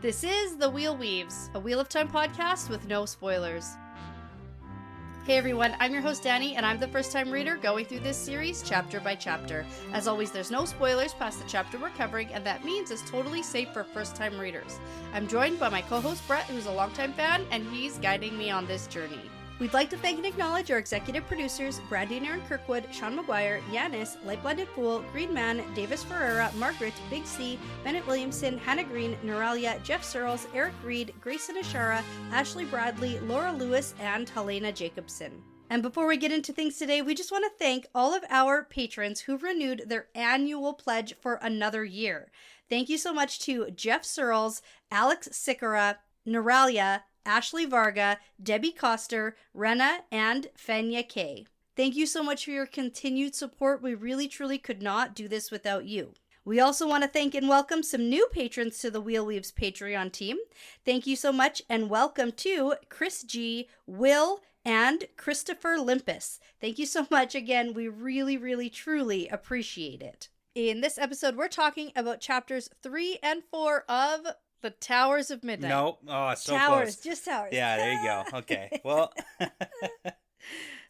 This is The Wheel Weaves, a Wheel of Time podcast with no spoilers. Hey everyone, I'm your host Dani, and I'm the first-time reader going through this series chapter by chapter. As always, there's no spoilers past the chapter we're covering, and that means it's totally safe for first-time readers. I'm joined by my co-host Brett, who's a longtime fan, and he's guiding me on this journey. We'd like to thank and acknowledge our executive producers, Brandy and Kirkwood, Sean McGuire, Yanis, LightBlindedFool, Green Man, Deyvis, Ferreira, Margaret, Big C, Bennett, Williamson, Hannah Green, Noralia, Geof Searles, Erik Reed, Greysin, Ishara, Ashlee Bradley, Laura Lewis, and Helena Jacobsen. And before we get into things today, we just want to thank all of our patrons who renewed their annual pledge for another year. Thank you so much to Geof Searles, Alex Sikora, Noralia, Ashlee Varga, Debbie Coster, Rena, and Faina K. Thank you so much for your continued support. We really truly could not do this without you. We also want to thank and welcome some new patrons to the Wheel Weaves Patreon team. Thank you so much and welcome to Chris G, Will, and Christopher Limpus. Thank you so much again. We really truly appreciate it. In this episode, we're talking about chapters 3 and 4 of The Towers of Midnight. Nope. Oh, it's so Towers, close. just Towers. Yeah, there you go. Okay. Well,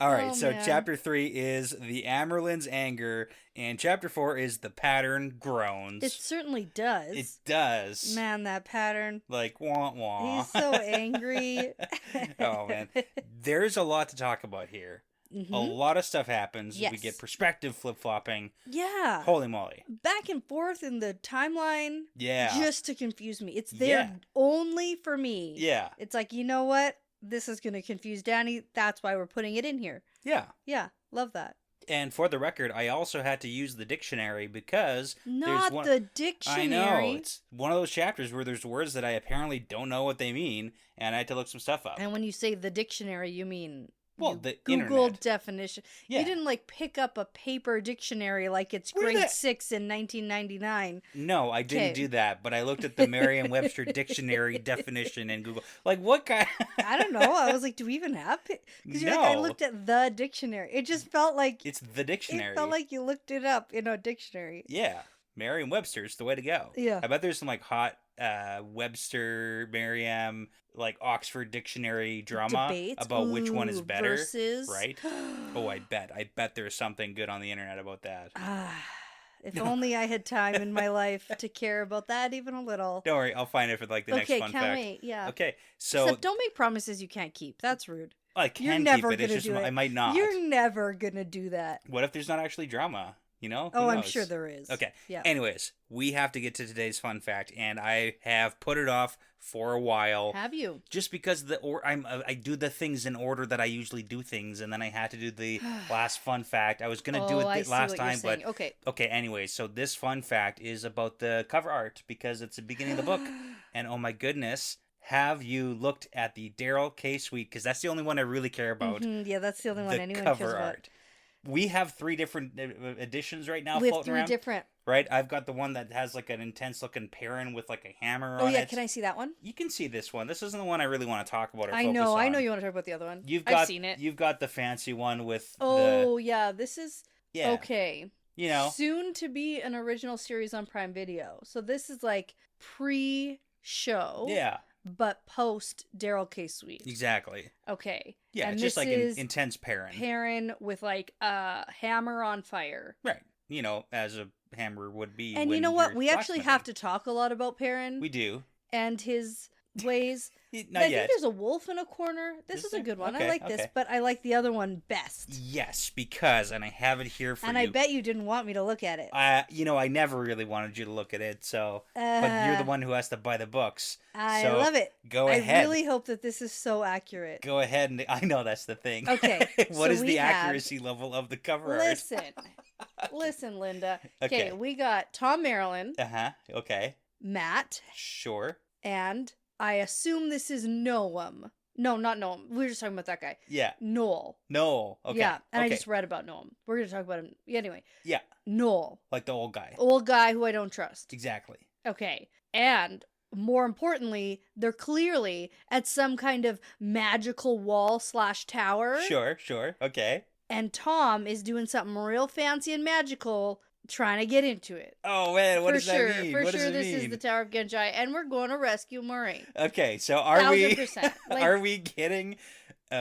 all right. Oh, so man. chapter 3 is the Amyrlin's anger, and chapter 4 is the pattern groans. It certainly does. It does. Man, that pattern. Like, wah, wah. He's so angry. Oh, man. There's a lot to talk about here. Mm-hmm. A lot of stuff happens. Yes. We get perspective flip-flopping. Yeah. Holy moly. Back and forth in the timeline. Yeah. Just to confuse me. It's there only for me. Yeah. It's like, you know what? This is going to confuse Dani. That's why we're putting it in here. Yeah. Yeah. Love that. And for the record, I also had to use the dictionary because Not there's the dictionary. I know. It's one of those chapters where there's words that I apparently don't know what they mean, and I had to look some stuff up. And when you say the dictionary, you mean... Well, the Google internet. definition. Yeah. You didn't pick up a paper dictionary like it's Where grade the- 6 in 1999. No, I didn't Okay. do that, but I looked at the Merriam-Webster dictionary definition in Google. Like, what kind? I don't know. I was like, do we even have it? Because you're like, I No. looked at the dictionary. It just felt like It's the dictionary. It felt like you looked it up in a dictionary. Yeah, Merriam-Webster's the way to go. Yeah. I bet there's some hot Webster, Merriam, Oxford dictionary drama Debates? about which one is Ooh, better. versus... Right? Oh, I bet there's something good on the internet about that. If only I had time in my life to care about that even a little. Don't worry, I'll find it for the next Okay, fun can't fact. wait. Yeah. Okay, so Except don't make promises you can't keep. That's rude. I You're can never keep it. It's gonna just do it. I might not. You're never gonna do that. What if there's not actually drama? You know? Who Oh, I'm knows? sure there is. Okay. Yeah. Anyways, we have to get to today's fun fact, and I have put it off for a while. Have you? Just because I do the things in order that I usually do things, and then I had to do the last fun fact. I was gonna do I it see last what you're time, but saying. okay. Anyway, so this fun fact is about the cover art because it's the beginning of the book, and oh my goodness. Have you looked at the Daryl K suite? Because that's the only one I really care about. Mm-hmm. Yeah, that's the only one the anyone cover cares about. art. We have 3 different editions right now We have floating 3 around. different. Right? I've got the one that has an intense looking Perrin with a hammer Oh on yeah, it. can I see that one? You can see this one. This isn't the one I really want to talk about or I focus know on. you want to talk about the other one. I've seen it. You've got the fancy one with Oh yeah, this is yeah. okay. You know. Soon to be an original series on Prime Video. So this is pre-show. Yeah. But post Daryl K Suite. Exactly. Okay. Yeah, and it's just this an is intense Perrin. Perrin with a hammer on fire. Right. You know, as a hammer would be. And you know what? We actually have to talk a lot about Perrin. We do. And his ways. Not I yet. think there's a wolf in a corner. This is a good one. Okay, I like this, but I like the other one best. Yes, because, and I have it here for you. And I bet you didn't want me to look at it. I never really wanted you to look at it, so. But you're the one who has to buy the books. I so love it. Go ahead. I really hope that this is so accurate. Go ahead, and I know that's the thing. Okay. What so is we the have- accuracy level of the cover Listen. Listen, Linda. Okay. We got ToM Amyrlin, art? Okay. Matt, Sure. and I assume this is Noam. No, not Noam. We were just talking about that guy. Yeah. Noel. No. Okay. Yeah, and okay. I just read about Noam. We're going to talk about him. Anyway. Yeah. Noel. Like the old guy. Old guy who I don't trust. Exactly. Okay. And more importantly, they're clearly at some kind of magical wall/tower. Sure. Okay. And ToM is doing something real fancy and magical trying to get into it. Oh man, what For does that mean? For What does sure, it this mean? is the Tower of Genji, and we're going to rescue Moraine. Okay, so are we 1000%. Like, are we getting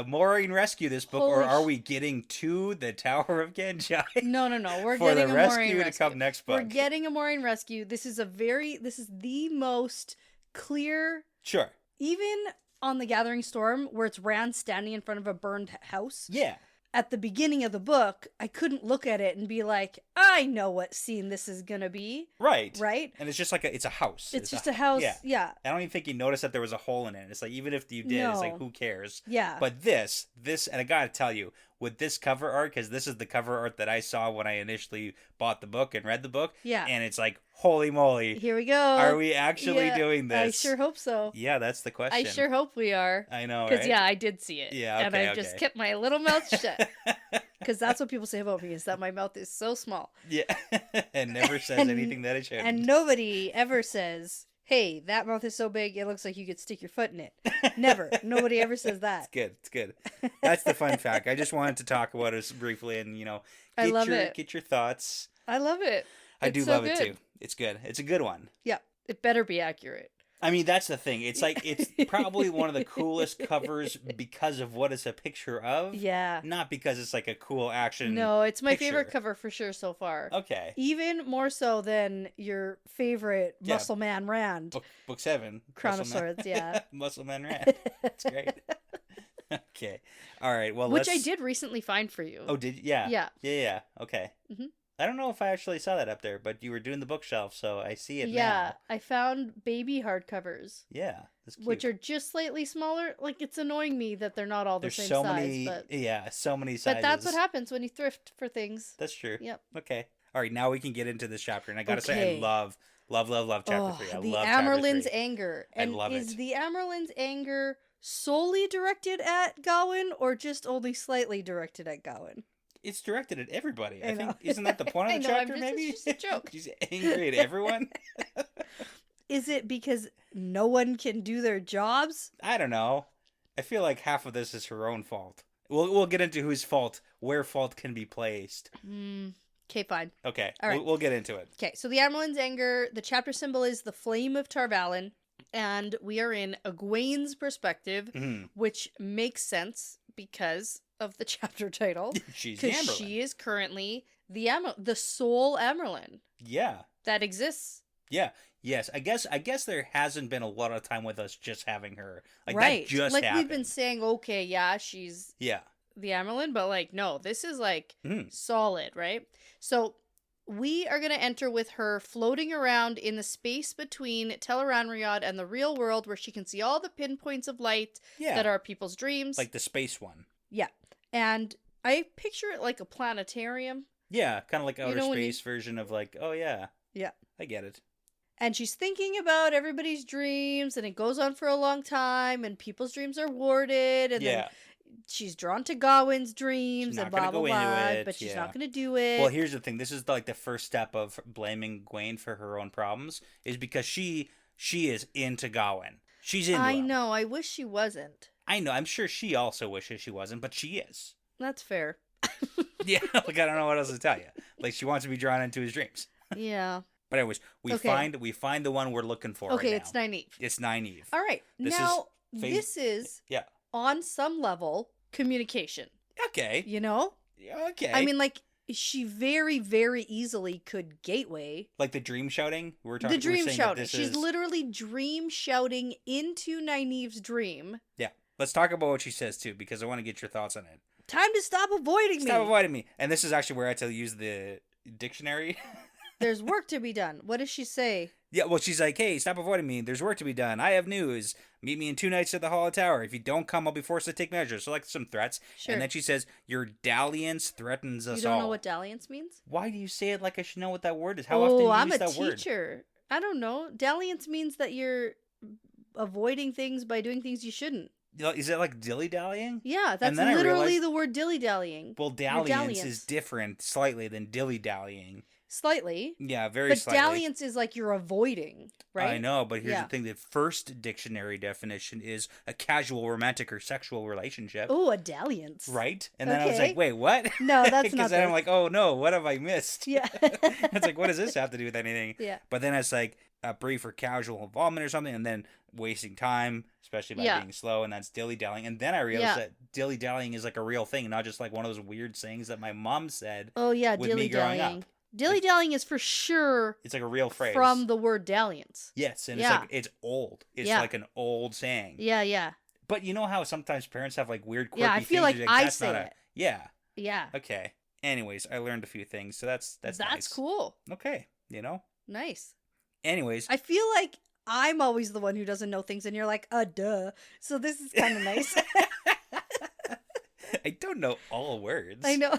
Moraine rescue this book, or are we getting to the Tower of Genji? No. We're for getting the a rescue Moraine to come next book. We're getting a Moraine rescue. This is the most clear. Sure. Even on the Gathering Storm, where it's Rand standing in front of a burned house. Yeah. At the beginning of the book, I couldn't look at it and be like, I know what scene this is gonna be. Right. Right? And it's just like it's a house. It's just a house. Yeah. I don't even think you noticed that there was a hole in it. It's like, even if you did, it's like, who cares? Yeah. But this, and I gotta tell you, with this cover art, because this is the cover art that I saw when I initially bought the book and read the book. Yeah. And it's like, holy moly. Here we go. Are we actually doing this? I sure hope so. Yeah, that's the question. I sure hope we are. I know, right? Because, yeah, I did see it. Yeah, okay, and I just kept my little mouth shut. Because that's what people say about me, is that my mouth is so small. Yeah. And never says anything that it shouldn't. And nobody ever says, hey, that mouth is so big, it looks like you could stick your foot in it. Never. Nobody ever says that. It's good. That's the fun fact. I just wanted to talk about it briefly and, get your thoughts. I love it. I do love it too. It's good. It's a good one. Yeah. It better be accurate. I mean, that's the thing. It's like, it's probably one of the coolest covers because of what it's a picture of. Yeah. Not because it's like a cool action. No, it's my picture. favorite cover for sure so far. Okay. Even more so than your favorite Muscle Man Rand. Book 7. Crown of Swords, yeah. Muscle Man Rand. That's great. Okay. All right. Well, Which I did recently find for you. Oh, did you? Yeah. Yeah. Okay. Mm-hmm. I don't know if I actually saw that up there, but you were doing the bookshelf, so I see it now. Yeah, I found baby hardcovers. Yeah, that's cute. Which are just slightly smaller. Like, it's annoying me that they're not all the same size. So many sizes. But that's what happens when you thrift for things. That's true. Yep. Okay. All right, now we can get into this chapter, and I gotta say, I love chapter 3. I love Amyrlin's chapter 3. anger. And I love is it. the Amyrlin's anger solely directed at Gawain, or just only slightly directed at Gawain? It's directed at everybody. I know. think, isn't that the point of the chapter, maybe? It's just a joke. She's angry at everyone? Is it because no one can do their jobs? I don't know. I feel like half of this is her own fault. We'll get into whose fault, where fault can be placed. Okay, fine. Okay, all right. We'll get into it. Okay, so the Amyrlin's anger, the chapter symbol is the flame of Tarvalin, and we are in Egwayne's perspective, which makes sense because of the chapter title. She's the Amyrlin. She is currently the sole Amyrlin. Yeah. That exists. Yeah. Yes. I guess there hasn't been a lot of time with us just having her. Like, right. That just like happened. We've been saying, okay, yeah, she's the Amyrlin, but like, no, this is like solid, right? So we are going to enter with her floating around in the space between Tel'aran'rhiod and the real world, where she can see all the pinpoints of light that are people's dreams. Like the space one. Yeah. And I picture it like a planetarium. Yeah, kind of like outer space version of like, oh yeah. Yeah. I get it. And she's thinking about everybody's dreams, and it goes on for a long time, and people's dreams are warded, and then she's drawn to Gawain's dreams, and blah, blah, blah, but she's not going to do it. Well, here's the thing. This is like the first step of blaming Egwayne for her own problems, is because she is into Gawain. She's into him. I know. I wish she wasn't. I know. I'm sure she also wishes she wasn't, but she is. That's fair. Yeah, like, I don't know what else to tell you. Like, she wants to be drawn into his dreams. Yeah. But anyways, we find the one we're looking for. Okay, right it's Nynaeve. It's Nynaeve. All right. This is on some level communication. Okay. You know? Okay. I mean, like, she very, very easily could gateway. Like the dream shouting? The dream shouting. She's literally dream shouting into Nynaeve's dream. Yeah. Let's talk about what she says, too, because I want to get your thoughts on it. Time to stop avoiding me. Stop avoiding me. And this is actually where I had to use the dictionary. There's work to be done. What does she say? Yeah, well, she's like, hey, stop avoiding me. There's work to be done. I have news. Meet me in 2 nights at the Hall of Tower. If you don't come, I'll be forced to take measures. So, like, some threats. Sure. And then she says, your dalliance threatens us all. You don't know what dalliance means? Why do you say it like I should know what that word is? How often do you use that word? I'm a teacher. I don't know. Dalliance means that you're avoiding things by doing things you shouldn't. Is it like dilly-dallying? Yeah, that's literally the word dilly-dallying. Well, dalliance is different slightly than dilly-dallying. Slightly. Yeah, very But slightly. dalliance is like you're avoiding, right? I know, but here's the thing. The first dictionary definition is a casual romantic or sexual relationship. Oh, a dalliance. Right? And then I was like, wait, what? No, that's not Because then I'm like, oh no, what have I missed? Yeah. It's like, what does this have to do with anything? Yeah. But then it's like a brief or casual involvement or something, and then wasting time, especially by being slow, and that's dilly-dallying. And then I realized that dilly-dallying is like a real thing, not just like one of those weird sayings that my mom said with me growing up. Dilly-dallying is for sure... It's like a real phrase. From the word dalliance. Yes, and it's like, it's old. It's like an old saying. Yeah, yeah. But you know how sometimes parents have like weird, quirky I feel things? like I say it. Yeah. Yeah. Okay. Anyways, I learned a few things, so that's nice. Cool. Okay, you know? Nice. Anyways. I feel like I'm always the one who doesn't know things, and you're like, duh. So this is kind of nice. I don't know all words. I know.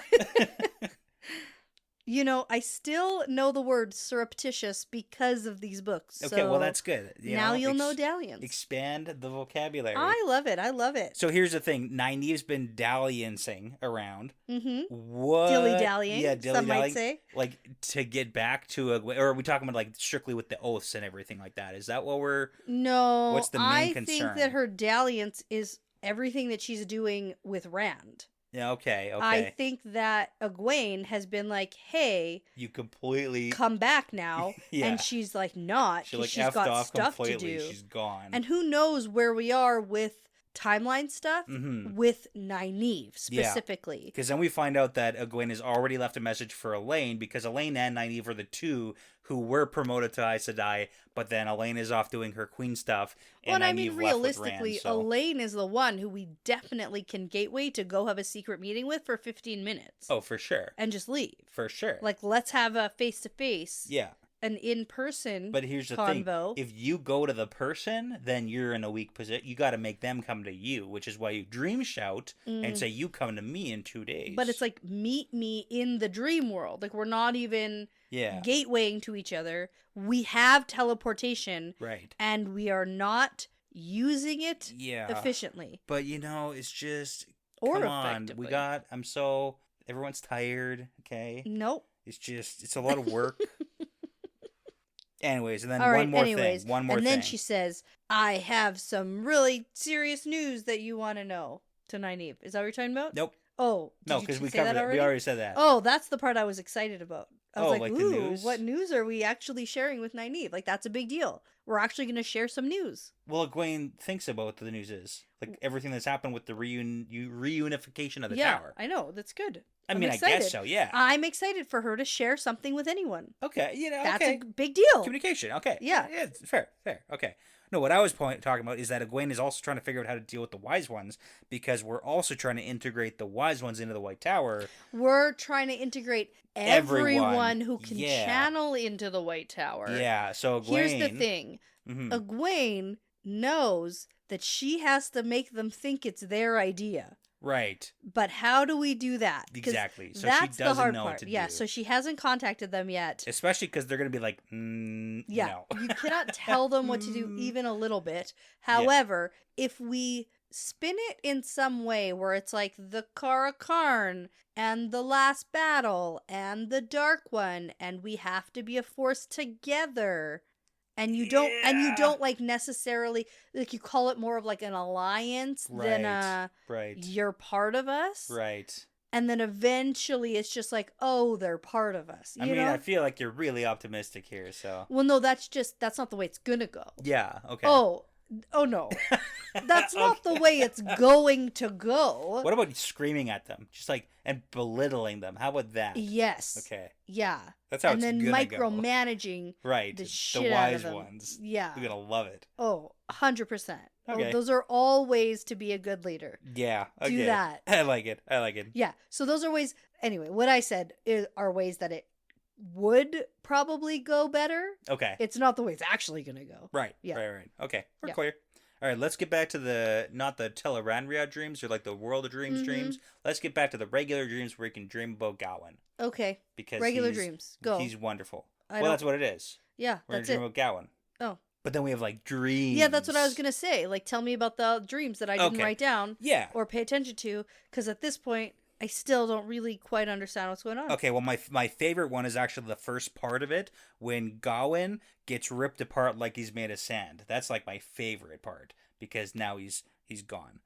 You know, I still know the word surreptitious because of these books. Okay, well, that's good. Now you'll know dalliance. Expand the vocabulary. I love it. I love it. So here's the thing. Nynaeve's been dalliancing around. Mm-hmm. What? Dilly-dallying, Yeah, some might say. Like, to get back to or are we talking about, like, strictly with the oaths and everything like that? Is that what we're... No. What's the main concern? I think that her dalliance is everything that she's doing with Rand. Yeah, okay. I think that Egwayne has been like, hey, you completely come back now. And she's like, not. She's got off stuff completely. to do. She's gone. And who knows where we are with timeline stuff with Nynaeve specifically. Because then we find out that Egwayne has already left a message for Elaine, because Elaine and Nynaeve are the two who were promoted to Aes Sedai, but then Elaine is off doing her queen stuff. And I mean, realistically, Rand, so. Elaine is the one who we definitely can gateway to go have a secret meeting with for 15 minutes. Oh, for sure. And just leave. For sure. Like, let's have a face-to-face. Yeah. An in-person But here's the convo. thing. If you go to the person, then you're in a weak position. You got to make them come to you, which is why you dream shout and say, you come to me in 2 days. But it's like, meet me in the dream world. Like, we're not even gatewaying to each other. We have teleportation. Right. And we are not using it efficiently. But, you know, it's just... Or come on. effectively. Everyone's tired, okay? Nope. It's a lot of work. Anyways, and then one more thing. And then she says, I have some really serious news that you want to know to Nynaeve. Is that what you're talking about? Nope. Oh, no, because we covered it. We already said that. Oh, that's the part I was excited about. I was like ooh, the news? What news are we actually sharing with Nynaeve? Like, that's a big deal. We're actually going to share some news. Well, Egwayne thinks about what the news is. Like, everything that's happened with the reunification of the tower. Yeah, I know. That's good. I mean, excited. I guess so, yeah. I'm excited for her to share something with anyone. Okay, That's a big deal. Communication, okay. Yeah. Yeah, fair, okay. No, what I was talking about is that Egwayne is also trying to figure out how to deal with the Wise Ones, because we're also trying to integrate the Wise Ones into the White Tower. We're trying to integrate everyone who can channel into the White Tower. Yeah, so Egwayne... Here's the thing. Egwayne knows that she has to make them think it's their idea. Right. But how do we do that? Exactly. So that's she doesn't the hard know part. what to do. Yeah, so she hasn't contacted them yet. Especially because they're going to be like, no. You cannot tell them what to do even a little bit. However, if we spin it in some way where it's like the Kara Karn and the Last Battle and the Dark One, and we have to be a force together... And you don't like necessarily, like, you call it more of like an alliance than you're part of us. Right. And then eventually it's just like, oh, they're part of us. You know? I feel like you're really optimistic here, so. Well, no, that's not the way it's gonna go. Yeah, okay. Oh no. That's not the way it's going to go. What about screaming at them? Just like, and belittling them. How about that? Yes. Okay. Yeah. That's how it's gonna go. And then micromanaging the shit wise out of them. ones. Yeah. You're gonna love it. Oh, 100%. Okay. Oh, those are all ways to be a good leader. Yeah. Okay. Do that. I like it. Yeah. So those are ways. Anyway, what I said are ways that it would probably go better. Okay. It's not the way it's actually going to go. Right. Yeah. Right. Okay. We're clear. All right, let's get back to not the Teleranria dreams or like the World of Dreams dreams. Let's get back to the regular dreams where you can dream about Gowan. Okay. Because regular dreams. Go. He's wonderful. That's what it is. Yeah, We're that's gonna dream about Gowan. Oh. But then we have like dreams. Yeah, that's what I was going to say. Like, tell me about the dreams that I didn't write down. Yeah. Or pay attention to. Because at this point, I still don't really quite understand what's going on. Okay, well, my favorite one is actually the first part of it, when Gawain gets ripped apart like he's made of sand. That's like my favorite part, because now he's gone.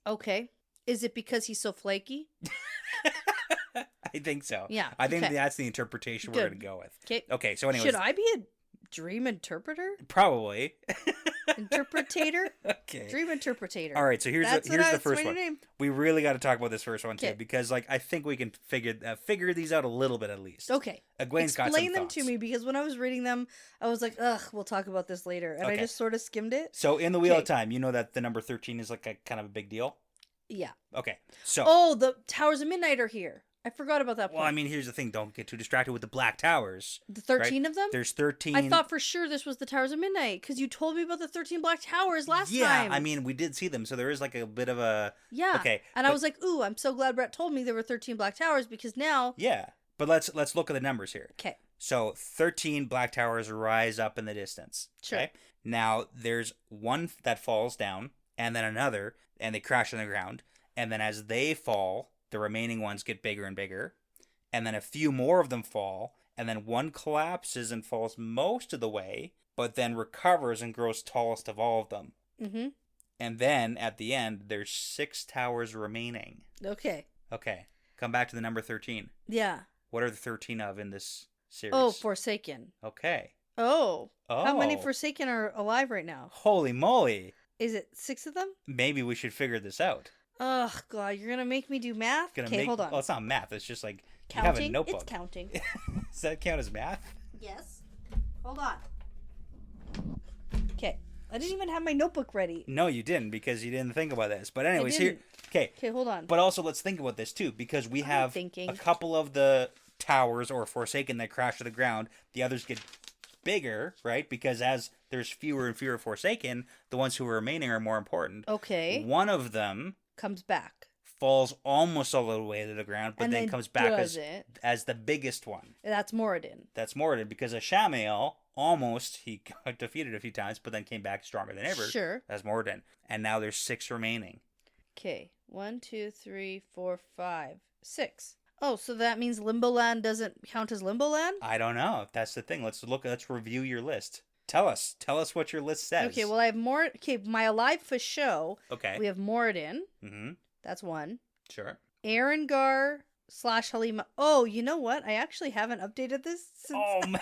Okay. Is it because he's so flaky? I think so. Yeah. I think that's the interpretation we're going to go with. Okay. Okay, so anyways. Should I be a dream interpreter? Probably. Interpretator? Okay. Dream interpretator. All right, so here's the first one. Name. We really got to talk about this first one too, because like I think we can figure these out a little bit at least. Okay. Egwayne's got some Explain them thoughts. to me, because when I was reading them, I was like, ugh, we'll talk about this later. And I just sort of skimmed it. So in the Wheel of Time, you know that the number 13 is like a kind of a big deal? Yeah. Okay. So. Oh, the Towers of Midnight are here. I forgot about that point. Well, I mean, here's the thing. Don't get too distracted with the Black Towers. The 13 of them? There's 13. I thought for sure this was the Towers of Midnight, because you told me about the 13 Black Towers last time. Yeah, I mean, we did see them, so there is like a bit of a... Yeah. Okay. And I was like, ooh, I'm so glad Brett told me there were 13 Black Towers, because now... Yeah, but let's look at the numbers here. Okay. So 13 Black Towers rise up in the distance. Sure. Okay? Now, there's one that falls down, and then another, and they crash on the ground. And then as they fall, the remaining ones get bigger and bigger. And then a few more of them fall, and then one collapses and falls most of the way, but then recovers and grows tallest of all of them. Mm-hmm. And then, at the end, there's 6 towers remaining. Okay. Okay. Come back to the number 13. Yeah. What are the 13 of in this series? Oh, Forsaken. Okay. Oh. Oh. How many Forsaken are alive right now? Holy moly. Is it 6 of them? Maybe we should figure this out. Oh, God. You're going to make me do math? Okay, hold on. Well, it's not math. It's just like... Counting? You have a notebook. It's counting. Does that count as math? Yes. Hold on. Okay. I didn't even have my notebook ready. No, you didn't, because you didn't think about this. But anyways, here... Okay. Okay, hold on. But also, let's think about this, too, because we have a couple of the towers or Forsaken that crash to the ground. The others get bigger, right? Because as there's fewer and fewer Forsaken, the ones who are remaining are more important. Okay. One of them... comes back. Falls almost all the way to the ground, but then comes back as the biggest one. That's Moradin. That's Moradin, because Ashamael he got defeated a few times, but then came back stronger than ever. Sure. As Moradin. And now there's 6 remaining. Okay. 1, 2, 3, 4, 5, 6. Oh, so that means Limboland doesn't count as Limboland? I don't know. That's the thing. Let's review your list. Tell us what your list says. Okay, well, I have more. Okay, my Alive for show. Okay. We have Moradin. Mm-hmm. That's 1. Sure. Erengar / Halima. Oh, you know what? I actually haven't updated this since... Oh, man.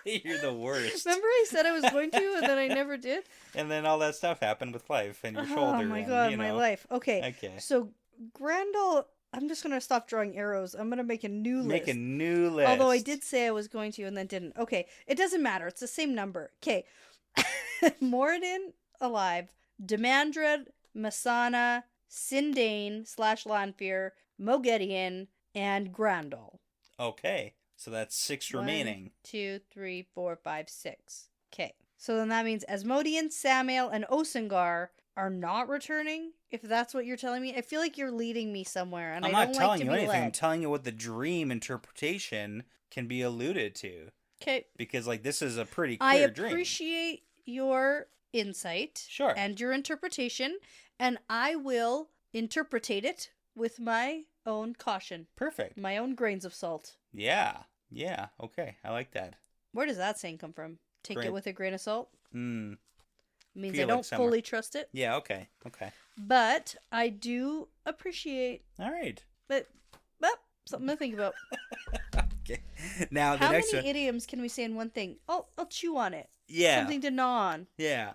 You're the worst. Remember I said I was going to, and then I never did? And then all that stuff happened with life and your shoulder. Oh, my God, my life. Okay. Okay. So, Grandal... I'm just going to stop drawing arrows. I'm going to make a new list. Make a new list. Although I did say I was going to and then didn't. Okay. It doesn't matter. It's the same number. Okay. Moradin, alive. Demandred, Masana, Sindane / Lanfear, Moghedien, and Grandal. Okay. So that's 6 remaining. 1, 2, 3, 4, 5, 6. Okay. So then that means Asmodean, Samael, and Osengar are not returning, if that's what you're telling me. I feel like you're leading me somewhere, and I'm I not don't telling like to you be anything. led. I'm telling you what the dream interpretation can be alluded to. Okay. Because, like, this is a pretty clear dream. I appreciate your insight. Sure. And your interpretation, and I will interpretate it with my own caution. Perfect. My own grains of salt. Yeah. Yeah. Okay. I like that. Where does that saying come from? Take it with a grain of salt? Means I don't fully trust it. Yeah, okay. Okay. But I do appreciate. All right. But something to think about. Okay. Now the How next many idioms can we say in one thing? I'll chew on it. Yeah. Something to gnaw on. Yeah.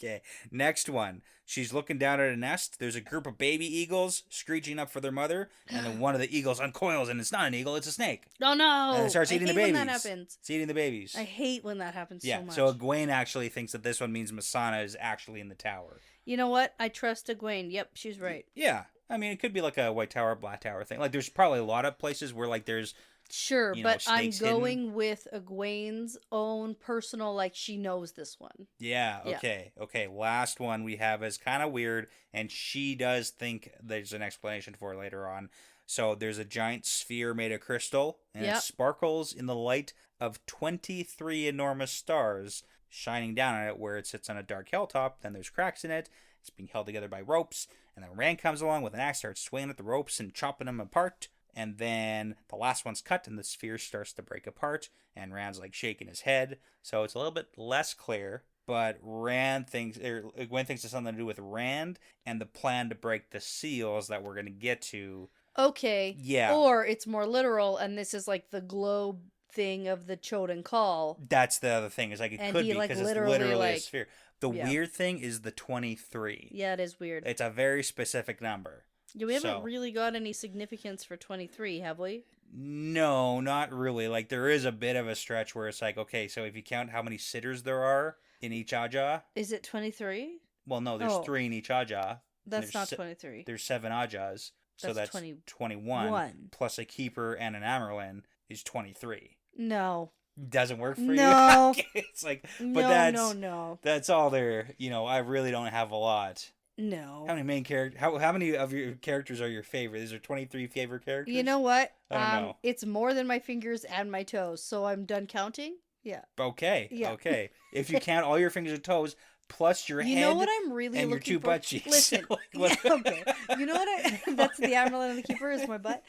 Okay. Next one. She's looking down at a nest. There's a group of baby eagles screeching up for their mother, and then one of the eagles uncoils, and it's not an eagle, it's a snake. Oh no! And it starts eating the babies. When that happens. It's eating the babies. I hate when that happens so much. So Egwayne actually thinks that this one means Masana is actually in the tower. You know what? I trust Egwayne. Yep, she's right. Yeah. I mean, it could be like a white tower, black tower thing. Like, there's probably a lot of places where, like, there's... Sure, but I'm going with Egwayne's own personal, like, she knows this one. Yeah, okay. Yeah. Okay, last one we have is kind of weird, and she does think there's an explanation for it later on. So there's a giant sphere made of crystal, and it sparkles in the light of 23 enormous stars shining down on it where it sits on a dark hilltop. Then there's cracks in it. It's being held together by ropes, And then Rand comes along with an axe, starts swinging at the ropes and chopping them apart. And then the last one's cut and the sphere starts to break apart. And Rand's like shaking his head. So it's a little bit less clear. But Egwayne thinks it's something to do with Rand and the plan to break the seals that we're going to get to. Okay. Yeah. Or it's more literal, and this is like the globe thing of the Choden Call. That's the other thing. Is like it could be because it's literally a sphere. The weird thing is the 23. Yeah, it is weird. It's a very specific number. Yeah, we haven't really got any significance for 23, have we? No, not really. Like, there is a bit of a stretch where it's like, okay, so if you count how many sitters there are in each Aja... Is it 23? Well, no, there's 3 in each Aja. That's not 23. There's 7 Ajas, so that's 21. Plus a keeper and an Amyrlin is 23. No. Doesn't work for you? No. It's like, but no. That's all there. You know, I really don't have a lot. No. How many main characters? How many of your characters are your favorite? Is there 23 favorite characters? You know what? I don't know. It's more than my fingers and my toes, so I'm done counting. Yeah. Okay. Yeah. Okay. If you count all your fingers and toes plus your head, you know what I'm really and looking your 2 for? butt cheeks. Listen. Like, yeah, okay. You know what? That's the Amyrlin and the keeper is my butt.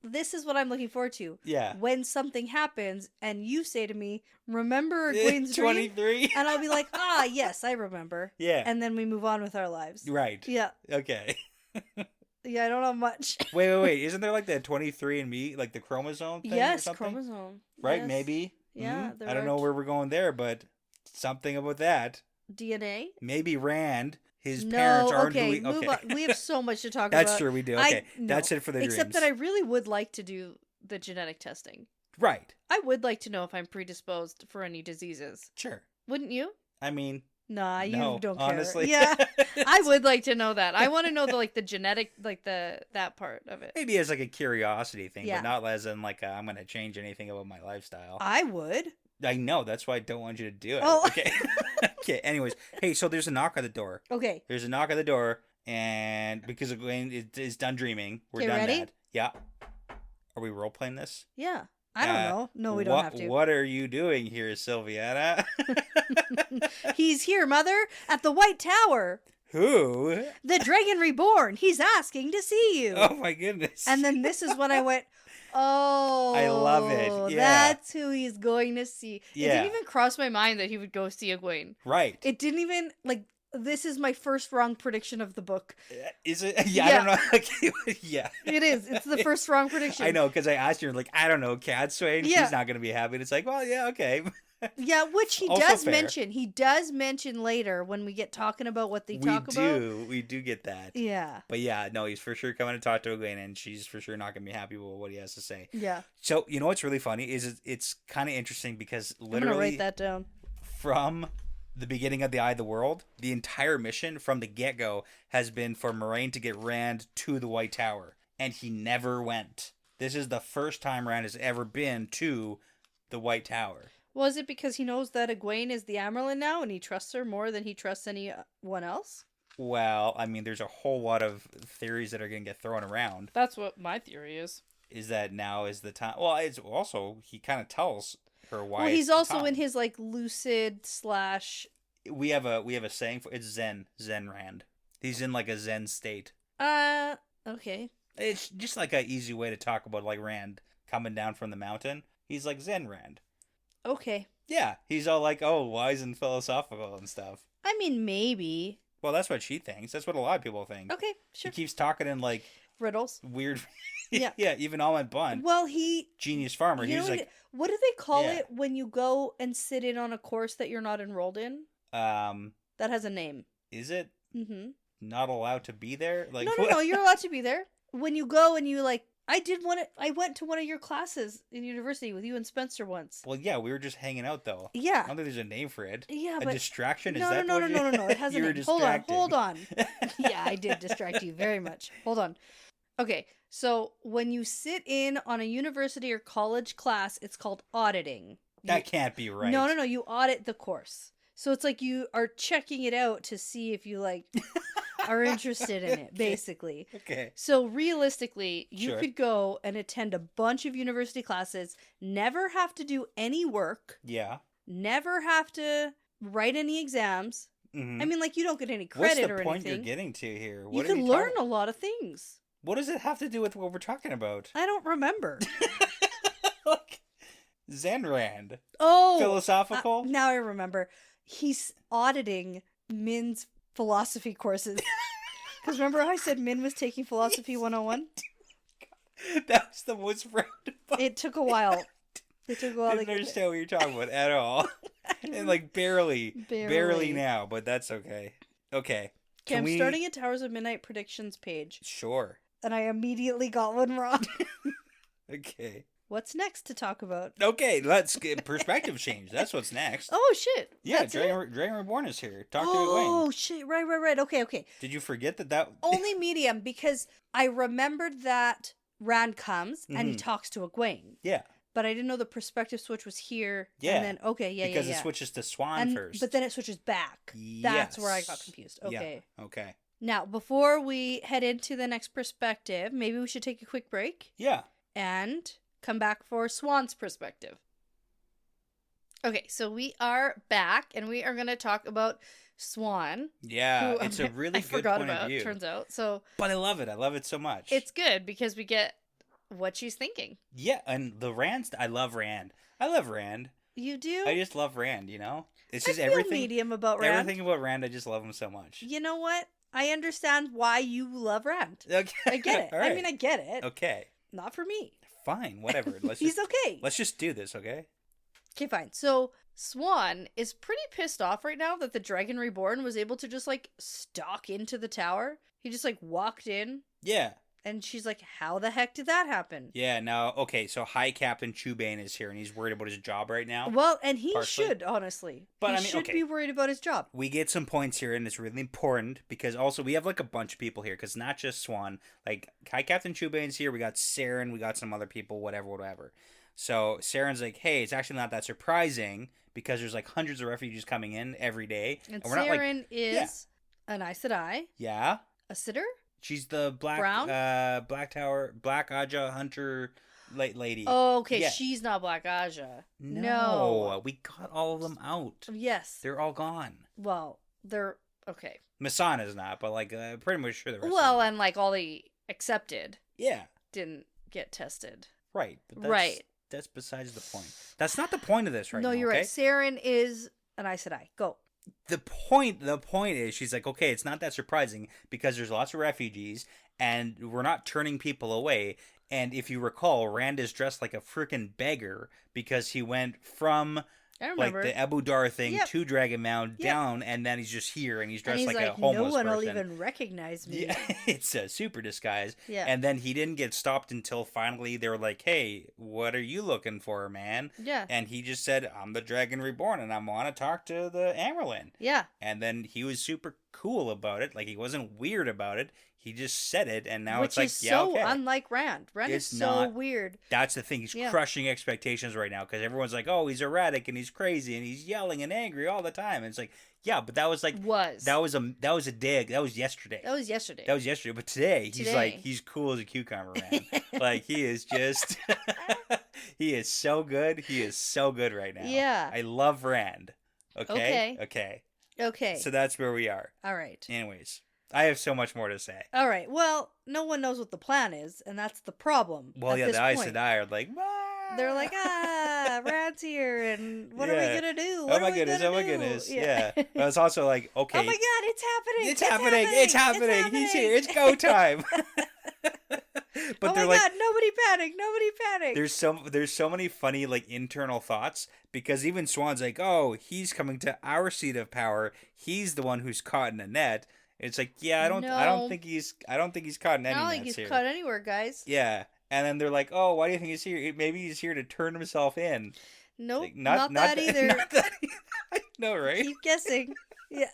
This is what I'm looking forward to. Yeah. When something happens and you say to me, "Remember Egwayne's dream?" 23. And I'll be like, yes, I remember. Yeah. And then we move on with our lives. Right. Yeah. Okay. Yeah, I don't have much. Wait. Isn't there like the 23andMe, like the chromosome thing yes, or something? chromosome. Right, yes. maybe. Yeah. Mm-hmm. I don't know where we're going there, but something about that. DNA? Maybe Rand, his parents aren't doing... Move on. We have so much to talk That's about. true, we do. Okay, that's it for the Except dreams. that I really would like to do the genetic testing. Right. I would like to know if I'm predisposed for any diseases. Sure. Wouldn't you? I mean... Nah, you don't care. Honestly. Yeah. I would like to know that. I want to know the genetic, like that part of it. Maybe as like a curiosity thing, yeah. but not as in like I'm going to change anything about my lifestyle. I would. I know. That's why I don't want you to do it. Oh. Okay. Okay. Anyways. Hey, so there's a knock on the door. Okay. There's a knock on the door, and because Egwayne is done dreaming, we're done ready? that. Yeah. Are we role playing this? Yeah. I don't know. No, we don't have to. What are you doing here, Sylviana? He's here, Mother, at the White Tower. Who? The Dragon Reborn. He's asking to see you. Oh my goodness. And then this is when I went, oh. I love it. Yeah. That's who he's going to see. Yeah. It didn't even cross my mind that he would go see Egwayne. Right. It didn't even, this is my first wrong prediction of the book. Is it? Yeah, I don't know. Yeah. It is. It's the first wrong prediction. I know, because I asked you, like, I don't know, Cat Swain, she's not going to be happy. And it's like, well, yeah, okay. Yeah, which he Also does fair. mention. He does mention later when we get talking about what they talk about. We do get that. Yeah. But yeah, no, he's for sure coming to talk to Egwayne, and she's for sure not going to be happy with what he has to say. Yeah. So, you know what's really funny is it's kind of interesting because literally... I'm going to write that down. From the beginning of the Eye of the World, the entire mission from the get-go has been for Moraine to get Rand to the White Tower, and he never went. This is the first time Rand has ever been to the White Tower. Was it because he knows that Egwayne is the Amyrlin now, and he trusts her more than he trusts anyone else? Well, I mean, there's a whole lot of theories that are going to get thrown around. That's what my theory is. Is that now is the time... Well, it's also, he kind of tells her why. Well, he's also in his, lucid / We have a saying for it's Zen Rand. He's in, a Zen state. Okay. It's just, an easy way to talk about, Rand coming down from the mountain. He's like Zen Rand. Okay. Yeah, he's all wise and philosophical and stuff. I mean, maybe. Well, that's what she thinks. That's what a lot of people think. Okay, sure. He keeps talking in, riddles. Weird... Yeah. Yeah, even Almond Bond. Well, Genius farmer. He's what do they call it when you go and sit in on a course that you're not enrolled in? That has a name. Is it? Mm-hmm. Not allowed to be there? No, you're allowed to be there. When you go and you I went to one of your classes in university with you and Spencer once. Well, yeah, we were just hanging out though. Yeah. I don't think there's a name for it. Yeah, a but distraction? No, Is that no. It has a you name. were Hold on. Yeah, I did distract you very much. Hold on. Okay, so when you sit in on a university or college class, it's called auditing. That can't be right. No, you audit the course. So it's like you are checking it out to see if you are interested in it, basically. Okay. So realistically, you could go and attend a bunch of university classes, never have to do any work. Yeah. Never have to write any exams. Mm-hmm. I mean, like, you don't get any credit or anything. What's the point you're getting to here? You can learn a lot of things. What does it have to do with what we're talking about? I don't remember. Like, Zen Rand. Oh! Philosophical? Now I remember. He's auditing Min's philosophy courses. Because remember how I said Min was taking Philosophy 101? That was the most roundabout. It took a while. It took a while. Didn't understand what you're talking about at all. And like barely now, but that's okay. Okay. Okay, I'm starting a Towers of Midnight predictions page. Sure. And I immediately got one wrong. Okay. What's next to talk about? Okay, let's get perspective change. That's what's next. Oh, shit. Yeah, Dragon Reborn is here. Talk to Egwayne. Oh, shit. Right. Okay. Did you forget that? Only medium, because I remembered that Rand comes and he talks to Egwayne. Yeah. But I didn't know the perspective switch was here. Yeah. And then, because it switches to Swan first. But then it switches back. Yes. That's where I got confused. Okay. Yeah. Okay. Now, before we head into the next perspective, maybe we should take a quick break. Yeah. And come back for Swan's perspective. Okay, so we are back, and we are going to talk about Swan. Yeah, it's a really good point of view. Turns out. But I love it. I love it so much. It's good because we get what she's thinking. Yeah, and the Rand. I love Rand. You do? I just love Rand. You know, it's just I feel medium about Rand. Everything about Rand. I just love him so much. You know what? I understand why you love Rand. Okay, I get it. Right. I mean, I get it. Okay. Not for me. Fine, whatever. He's okay. Let's just do this, okay? Okay, fine. So Swan is pretty pissed off right now that the Dragon Reborn was able to just like stalk into the tower. He just like walked in. Yeah. And she's like, how the heck did that happen? Yeah, now, okay, so High Captain Chubane is here, and he's worried about his job right now. Well, and he should, honestly. But he should be worried about his job. We get some points here, and it's really important, because also we have, like, a bunch of people here, because not just Swan. Like, High Captain Chubane's here, we got Saren, we got some other people, whatever. So, Saren's like, hey, it's actually not that surprising, because there's, like, hundreds of refugees coming in every day. And Saren is an Aes Sedai. Yeah. A sitter? She's the Black Aja Hunter lady. Oh, okay. Yeah. She's not Black Aja. No. We got all of them out. Yes. They're all gone. Well, they're... Okay. Masana's not, but, like, pretty much sure the rest Well, and, like, all the accepted... Yeah. ...didn't get tested. Right. But that's besides the point. That's not the point of this right now, No, you're right. Saren is an Aes Sedai. Go. The point is, she's like, okay, it's not that surprising because there's lots of refugees and we're not turning people away. And if you recall, Rand is dressed like a freaking beggar because he went from like the Abu Dar thing to Dragon Mound down, and then he's just here and he's dressed like a homeless person. No one will even recognize me. Yeah, it's a super disguise. Yeah. And then he didn't get stopped until finally they were like, hey, what are you looking for, man? Yeah. And he just said, I'm the Dragon Reborn and I want to talk to the Amyrlin. Yeah. And then he was super cool about it. Like, he wasn't weird about it. He just said it, and now it's like, Which is so unlike Rand. Rand is so weird. That's the thing. He's crushing expectations right now because everyone's like, oh, he's erratic and he's crazy and he's yelling and angry all the time. And it's like, yeah, but that was like that was a dig. That was yesterday. That was yesterday. But today he's like, he's cool as a cucumber, man. Like, he is just he is so good. He is so good right now. Yeah. I love Rand. Okay. So that's where we are. All right. Anyways, I have so much more to say. All right. Well, no one knows what the plan is, and that's the problem. Well, yeah, the Aes Sedai are like, ah! They're like, Rand's here, and what are we gonna do? Oh my goodness. Yeah. But it's also like, okay. Oh my God, it's happening. He's here. It's go time. But oh my God, nobody panic. There's so many funny, like, internal thoughts, because even Swan's like, oh, he's coming to our seat of power. He's the one who's caught in a net. It's like, yeah, I don't think he's caught in any nets here. I don't think he's caught anywhere, guys. Yeah. And then they're like, oh, why do you think he's here? Maybe he's here to turn himself in. Nope, like, not that either. Not that either. I know, right? Keep guessing. Yeah.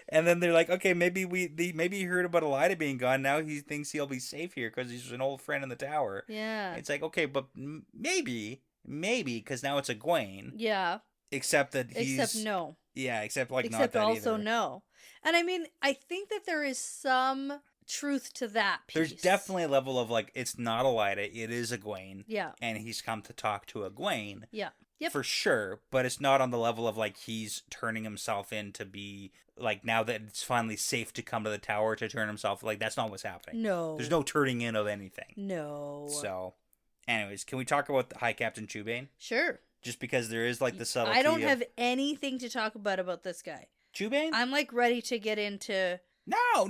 And then they're like, okay, maybe he heard about Elida being gone. Now he thinks he'll be safe here because he's an old friend in the tower. Yeah. It's like, okay, but maybe, because now it's Egwayne. Yeah. Except that he's... Except no. Yeah, except not that Except also no. And I mean, I think that there is some truth to that piece. There's definitely a level of, like, it's not Elida, it is Egwayne. Yeah. And he's come to talk to Egwayne. Yeah. Yep. For sure, but it's not on the level of, like, he's turning himself in to be, like, now that it's finally safe to come to the tower to turn himself, like, that's not what's happening. No. There's no turning in of anything. No. So, anyways, can we talk about the High Captain Chubane? Sure. Just because there is, like, the subtlety I don't have anything to talk about this guy. Chubane? I'm, like, ready to get into... No.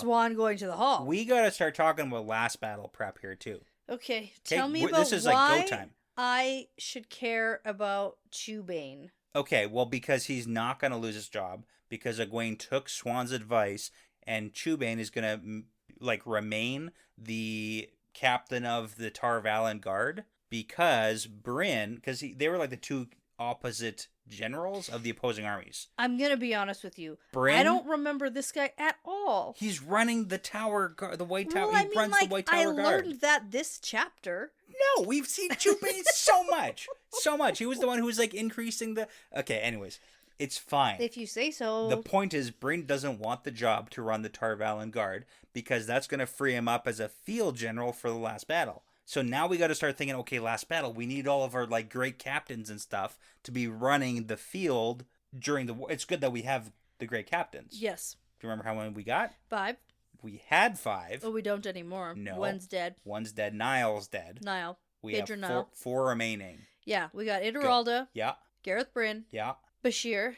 Swan going to the hall. We gotta start talking about last battle prep here, too. Okay, tell me about this is why like go time. I should care about Chubane. Okay, well, because he's not going to lose his job, because Egwayne took Swan's advice, and Chubane is going to, like, remain the captain of the Tar Valon Guard, because Bryn, because they were, like, the two opposite generals of the opposing armies. I'm going to be honest with you. Bryn, I don't remember this guy at all. He's running the Tower Guard, the White Tower. Well, he runs the White Tower Guard. I learned that this chapter. No, we've seen Chubane so much. So much. He was the one who was, like, increasing the... Okay, anyways. It's fine. If you say so. The point is, Bryn doesn't want the job to run the Tar Valon Guard, because that's going to free him up as a field general for the last battle. So now we got to start thinking, okay, last battle, we need all of our, like, great captains and stuff to be running the field during the war. It's good that we have the great captains. Yes. Do you remember how many we got? 5. We had 5. Oh, we don't anymore. No. One's dead. One's dead. Niall's dead. Niall. We Pedro have Niall. 4 remaining. Yeah, we got Ideralda. Yeah. Gareth Bryn. Yeah. Bashir.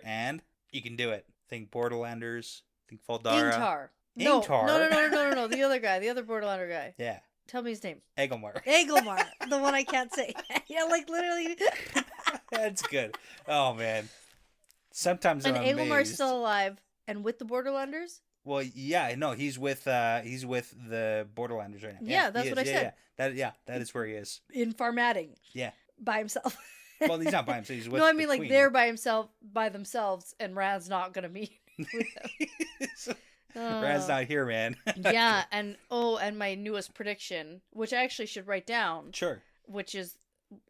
And you can do it. Think Borderlanders. Think Faldara. Ingtar. Ingtar? No. The other guy. The other Borderlander guy. Yeah. Tell me his name. Egelmar. Egelmar. The one I can't say. Yeah, like literally. That's good. Oh, man. Sometimes I'm amazed. And Egelmar's still alive and with the Borderlanders? Well, yeah, no, he's with the Borderlanders right now. Yeah, that's what I said. That is where he is. In Farmatting. Yeah. By himself. Well, he's not by himself. He's with no, I mean, the like, Queen. they're by themselves, and Rad's not going to meet with them. Rad's not here, man. Yeah, and my newest prediction, which I actually should write down. Sure. Which is,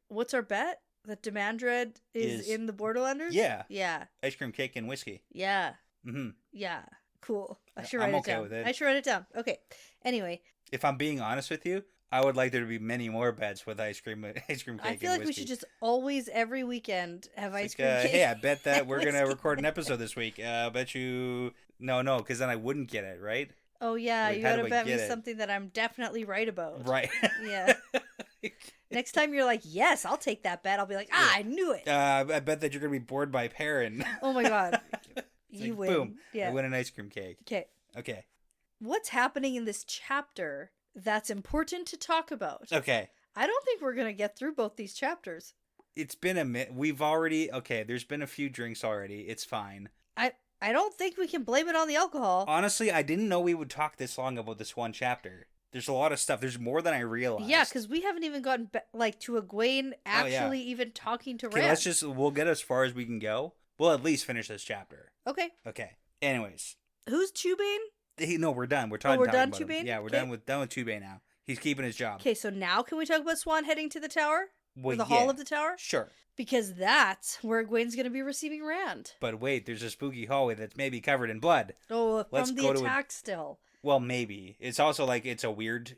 what's our bet? That Demandred is in the Borderlanders? Yeah. Yeah. Ice cream, cake, and whiskey. Yeah. Mm-hmm. Yeah. Cool. I should write I'm it okay down. with it. I should write it down. Okay. Anyway. If I'm being honest with you, I would like there to be many more bets with ice cream, cake, I feel and like whiskey. we should just always, every weekend, have ice cream cake. Hey, I bet that we're going to record an episode this week. I bet you... No, because then I wouldn't get it, right? Oh, yeah. Like, you gotta bet me something that I'm definitely right about. Right. Yeah. Next time you're like, yes, I'll take that bet. I'll be like, I knew it. I bet that you're going to be bored by Perrin. Oh, my God. You like, win. Boom. Yeah. I win an ice cream cake. Okay. What's happening in this chapter that's important to talk about? Okay. I don't think we're going to get through both these chapters. It's been a minute. We've already... Okay, there's been a few drinks already. It's fine. I don't think we can blame it on the alcohol. Honestly, I didn't know we would talk this long about this one chapter. There's a lot of stuff. There's more than I realized. Yeah, because we haven't even gotten to Egwayne actually even talking to Rena. We'll get as far as we can go. We'll at least finish this chapter. Okay. Anyways. Who's Chubane? No, we're done. We're done about Chubane? Him. Yeah, we're done with Chubane now. He's keeping his job. Okay, so now can we talk about Swan heading to the tower? Or the hall of the tower? Sure. Because that's where Egwene's going to be receiving Rand. But wait, there's a spooky hallway that's maybe covered in blood. Oh, from the attack still. Well, maybe. It's also like it's a weird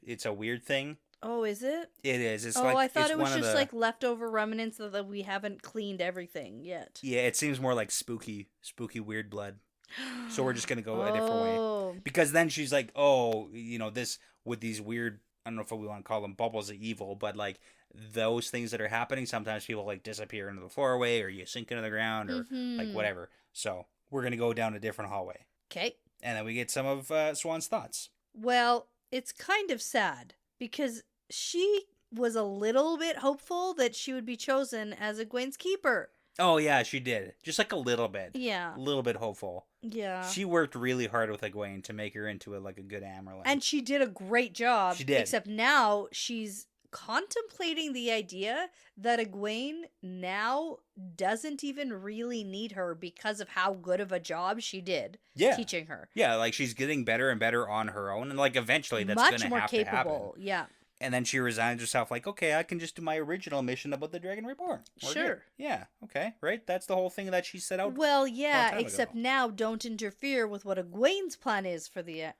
thing. Oh, is it? It is. It's I thought it was just like leftover remnants that we haven't cleaned everything yet. Yeah, it seems more like spooky weird blood. So we're just going to go a different way. Because then she's like, this with these weird, I don't know if we want to call them bubbles of evil, but like those things that are happening, sometimes people like disappear into the floorway or you sink into the ground or like whatever. So we're going to go down a different hallway. Okay. And then we get some of Swan's thoughts. Well, it's kind of sad because she was a little bit hopeful that she would be chosen as Egwene's keeper. Oh, yeah, she did. Just like a little bit. Yeah. A little bit hopeful. Yeah. She worked really hard with Egwayne to make her into a good Amyrlin. And she did a great job. She did. Except now she's contemplating the idea that Egwayne now doesn't even really need her because of how good of a job she did teaching her. Yeah, like she's getting better and better on her own, and like eventually that's going to have to happen. Much more capable, yeah. And then she resigns herself like, okay, I can just do my original mission about the Dragon Reborn. Sure. Yeah, okay, right? That's the whole thing that she set out. Well, yeah, except now don't interfere with what Egwene's plan is for the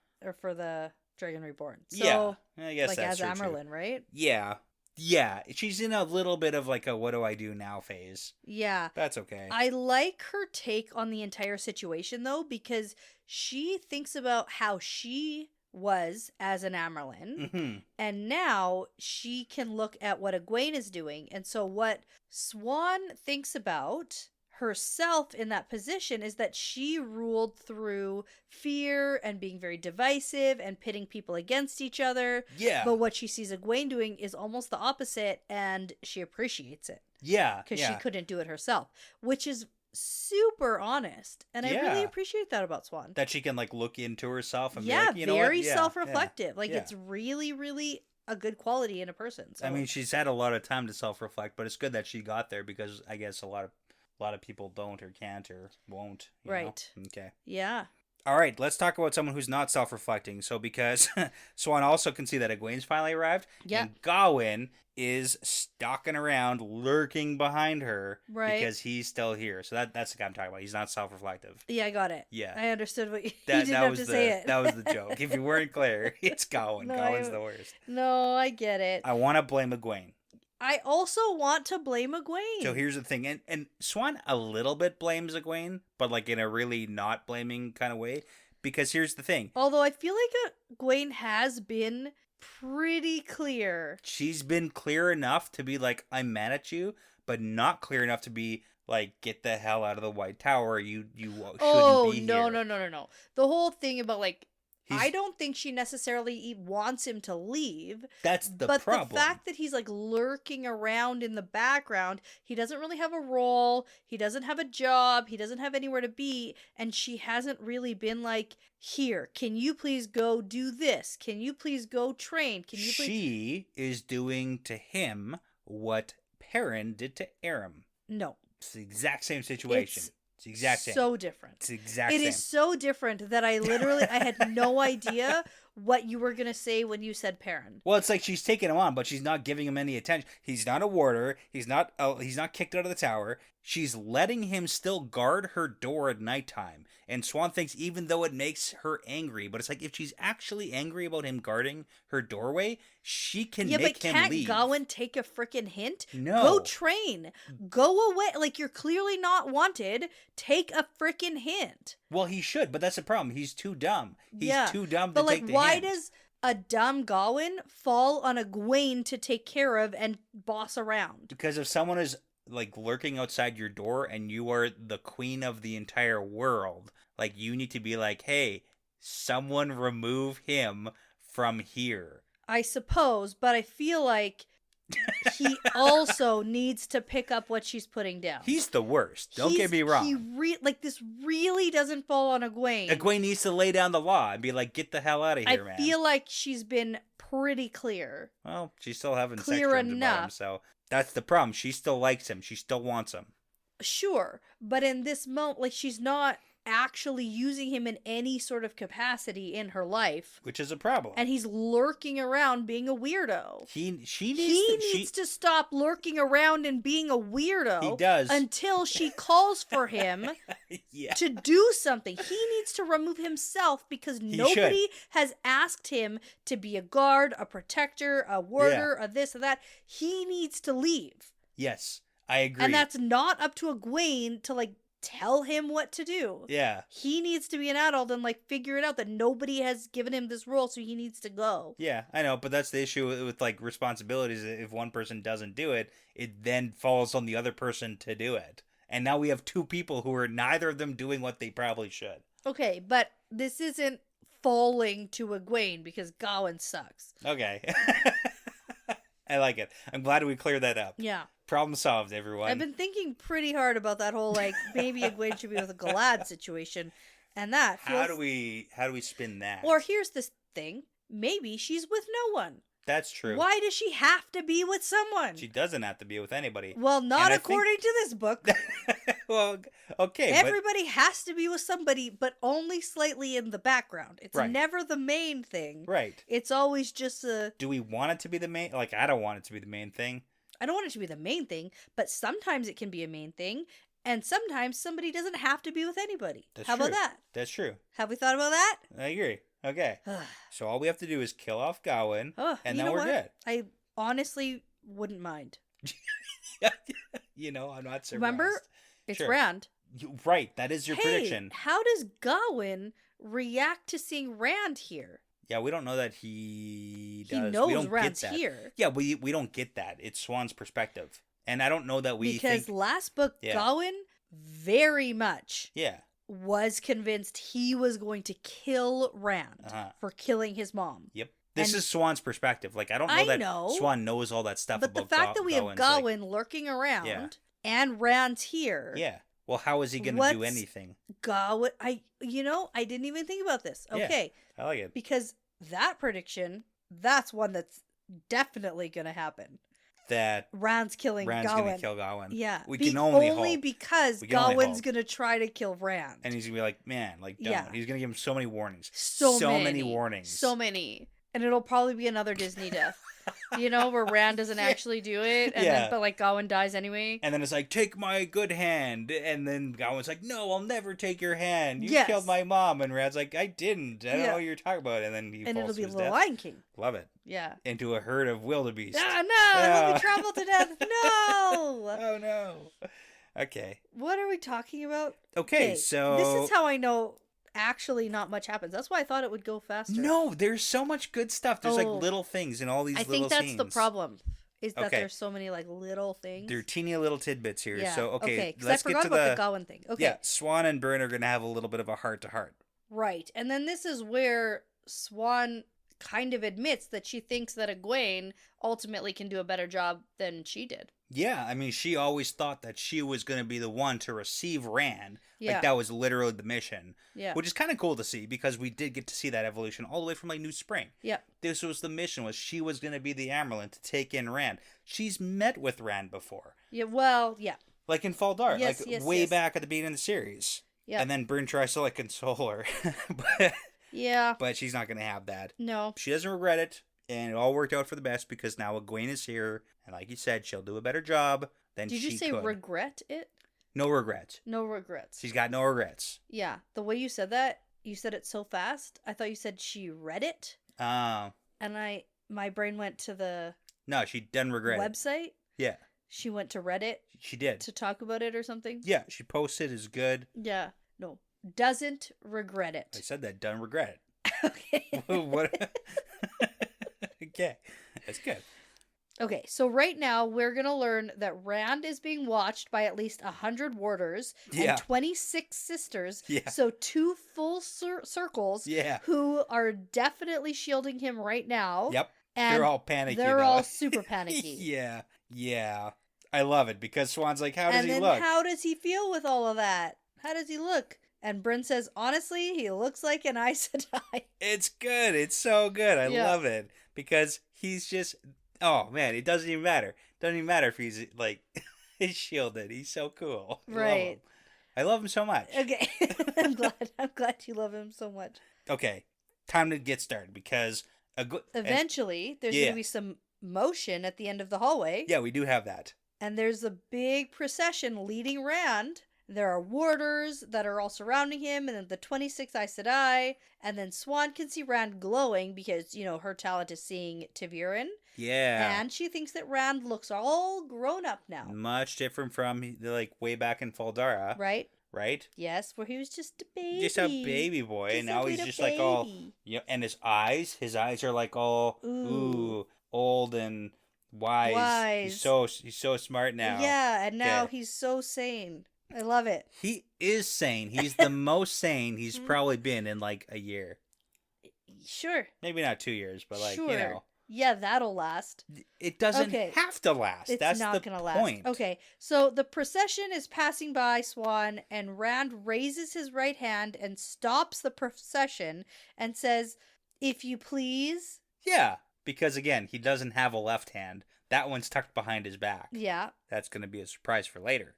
Dragon Reborn. So, yeah, I guess like that's as true, Amyrlin, right? Yeah. Yeah, she's in a little bit of like a what do I do now phase. Yeah. That's okay. I like her take on the entire situation, though, because she thinks about how she was as an Amyrlin, Mm-hmm. and now she can look at what Egwayne is doing. And so what Swan thinks about herself in that position is that she ruled through fear and being very divisive and pitting people against each other. Yeah. But what she sees Egwayne doing is almost the opposite, and she appreciates it. Yeah. Because she couldn't do it herself, which is super honest. And I really appreciate that about Swan. That she can like look into herself and be like, you know very what? Self-reflective. Like it's really, really a good quality in a person. So. I mean, she's had a lot of time to self-reflect, but it's good that she got there because I guess a lot of people don't or can't or won't. Right. Know? Okay. Yeah. All right, let's talk about someone who's not self-reflecting. So because Swan also can see that Egwayne's finally arrived, and Gawain is stalking around, lurking behind her, because he's still here. So that's the guy I'm talking about. He's not self-reflective. Yeah, I got it. Yeah. I understood what you didn't have to say it. That was the joke. If you weren't clear, it's Gawain. No, Gawain's the worst. No, I get it. I want to blame Egwayne. I also want to blame Egwayne. So here's the thing, and Swan a little bit blames Egwayne, but like in a really not blaming kind of way, because here's the thing. Although I feel like Egwayne has been pretty clear. She's been clear enough to be like, I'm mad at you, but not clear enough to be like, get the hell out of the White Tower. You shouldn't be here. Oh, no. The whole thing about like, I don't think she necessarily wants him to leave. That's the problem. But the fact that he's like lurking around in the background, he doesn't really have a role. He doesn't have a job. He doesn't have anywhere to be. And she hasn't really been like, here, can you please go do this? Can you please go train? Can you please... She is doing to him what Perrin did to Aram. No. It's the exact same situation. It's the exact same. So different. It's the exact same. It is so different that I had no idea what you were going to say when you said Perrin. Well, it's like she's taking him on, but she's not giving him any attention. He's not a warder. He's not kicked out of the tower. She's letting him still guard her door at nighttime. And Swan thinks even though it makes her angry, but it's like if she's actually angry about him guarding her doorway, she can make him leave. Yeah, but can't Gawain take a freaking hint? No. Go train. Go away. Like, you're clearly not wanted. Take a freaking hint. Well, he should, but that's the problem. He's too dumb. He's too dumb to take the hint. But, why does a dumb Gawain fall on Egwayne to take care of and boss around? Because if someone is like lurking outside your door and you are the queen of the entire world, like you need to be like, hey, someone remove him from here. I suppose, but I feel like he also needs to pick up what she's putting down. He's the worst. Don't get me wrong. This really doesn't fall on Egwayne. Egwayne needs to lay down the law and be like, get the hell out of here, man. I feel like she's been pretty clear. Well, she's still having clear sex dreams enough. about him, so that's the problem. She still likes him. She still wants him. Sure, but in this moment, like, she's not actually using him in any sort of capacity in her life, which is a problem. And he's lurking around being a weirdo. He needs to stop lurking around and being a weirdo. He does until she calls for him to do something. He needs to remove himself because nobody has asked him to be a guard, a protector, a warder, a this, or that. He needs to leave. Yes, I agree. And that's not up to Egwayne to like tell him what to do. Yeah. He needs to be an adult and like figure it out that nobody has given him this role, so he needs to go. Yeah, I know, but that's the issue with like responsibilities. If one person doesn't do it, it then falls on the other person to do it. And now we have two people who are neither of them doing what they probably should. Okay, but this isn't falling to Egwayne because Gawain sucks. Okay. I like it. I'm glad we cleared that up. Yeah. Problem solved, everyone. I've been thinking pretty hard about that whole, like, maybe Egwayne should be with a Galad situation. And that feels... How do we spin that? Or here's this thing. Maybe she's with no one. That's true. Why does she have to be with someone? She doesn't have to be with anybody. Well, not according to this book. Well, okay. Everybody has to be with somebody, but only slightly in the background. It's never the main thing. Right. It's always just a... Do we want it to be the main... Like, I don't want it to be the main thing. I don't want it to be the main thing, but sometimes it can be a main thing, and sometimes somebody doesn't have to be with anybody. How about that? That's true. Have we thought about that? I agree. Okay. So all we have to do is kill off Gawain, and then we're good. I honestly wouldn't mind. You know, I'm not surprised. Remember? It's Rand. Right, that is your prediction. How does Gawain react to seeing Rand here? Yeah, we don't know that he does. He knows Rand's here. Yeah, we don't get that. It's Swan's perspective. And I don't know that we Because last book, Gawain very much was convinced he was going to kill Rand for killing his mom. Yep. This is Swan's perspective. Like, I don't know that Swan knows all that stuff about Gawain. But the fact that we have Gawain lurking around and Rand's here. Yeah. Well, how is he going to do anything? Gawain, I didn't even think about this. Okay. Yeah, I like it. Because that prediction, that's one that's definitely going to happen. That Rand's killing Gawain. Rand's going to kill Gawain. Yeah. We can only hope. Because Gawain's going to try to kill Rand. And he's going to be like, man, like, don't. Yeah. He's going to give him so many warnings. So many warnings. So many. And it'll probably be another Disney death. You know, where Rand doesn't actually do it, and then, but like Gawain dies anyway. And then it's like, take my good hand, and then Gawain's like, no, I'll never take your hand. You killed my mom, and Rand's like, I didn't. I don't know what you're talking about. And then he falls it'll to be his the death. Lion King. Love it. Yeah. Into a herd of wildebeest. He'll be trampled to death. No. Oh no. Okay. What are we talking about? Okay, so this is how I know. Actually, not much happens. That's why I thought it would go faster. No, there's so much good stuff. There's like little things in all these little scenes. I think that's the problem. Is that there's so many like little things. They're teeny little tidbits here. Yeah. So okay, let's I forgot get to about the Gawain thing. Okay. Yeah, Swan and Byrne are gonna have a little bit of a heart-to-heart. Right, and then this is where Swan kind of admits that she thinks that Egwayne ultimately can do a better job than she did. Yeah, I mean, she always thought that she was going to be the one to receive Rand. Yeah. Like, that was literally the mission. Yeah. Which is kind of cool to see, because we did get to see that evolution all the way from, like, New Spring. Yeah. This was the mission, was she was going to be the Amyrlin to take in Rand. She's met with Rand before. Yeah, well, yeah. Like in Fall Dark. Way back at the beginning of the series. Yeah. And then Byrne tries to, like, console her. But she's not going to have that. No. She doesn't regret it. And it all worked out for the best, because now Egwayne is here. And like you said, she'll do a better job than she could. Did you say regret it? No regrets. No regrets. She's got no regrets. Yeah. The way you said that, you said it so fast. I thought you said she read it. Oh. And my brain went to the... No, she doesn't regret website? It. Yeah. She went to Reddit? She did. To talk about it or something? Yeah, she posted is good. Yeah. No. Doesn't regret it. I said that. Doesn't regret it. Okay. What? Okay. That's good. Okay, so right now we're going to learn that Rand is being watched by at least 100 warders and 26 sisters. Yeah. So 2 full circles who are definitely shielding him right now. Yep. And they're all panicky. They're all super panicky. Yeah. Yeah. I love it, because Swan's like, how does he look? And how does he feel with all of that? How does he look? And Bryn says, honestly, he looks like an Aes Sedai. It's good. It's so good. I love it. Because he's just... Oh, man, it doesn't even matter. It doesn't even matter if he's, like, he's shielded. He's so cool. Right. I love him so much. Okay. I'm glad you love him so much. Okay. Time to get started, because... Eventually, there's going to be some motion at the end of the hallway. Yeah, we do have that. And there's a big procession leading Rand. There are warders that are all surrounding him, and then the 26 Aes Sedai, and then Swan can see Rand glowing because, you know, her talent is seeing Tivirin. Yeah. And she thinks that Rand looks all grown up now. Much different from, like, way back in Faldara. Right? Right? Yes, where he was just a baby. Just a baby boy, and now he's just like all... Yeah, and his eyes are like all, ooh old and wise. He's so smart now. Yeah, and now he's so sane. I love it. He is sane. He's the most sane he's probably been in like a year. Sure. Maybe not 2 years, but like, you know. Yeah, that'll last. It doesn't have to last. That's not going to last. Okay, so the procession is passing by Swan, and Rand raises his right hand and stops the procession and says, "If you please." Yeah, because again, he doesn't have a left hand. That one's tucked behind his back. Yeah. That's going to be a surprise for later.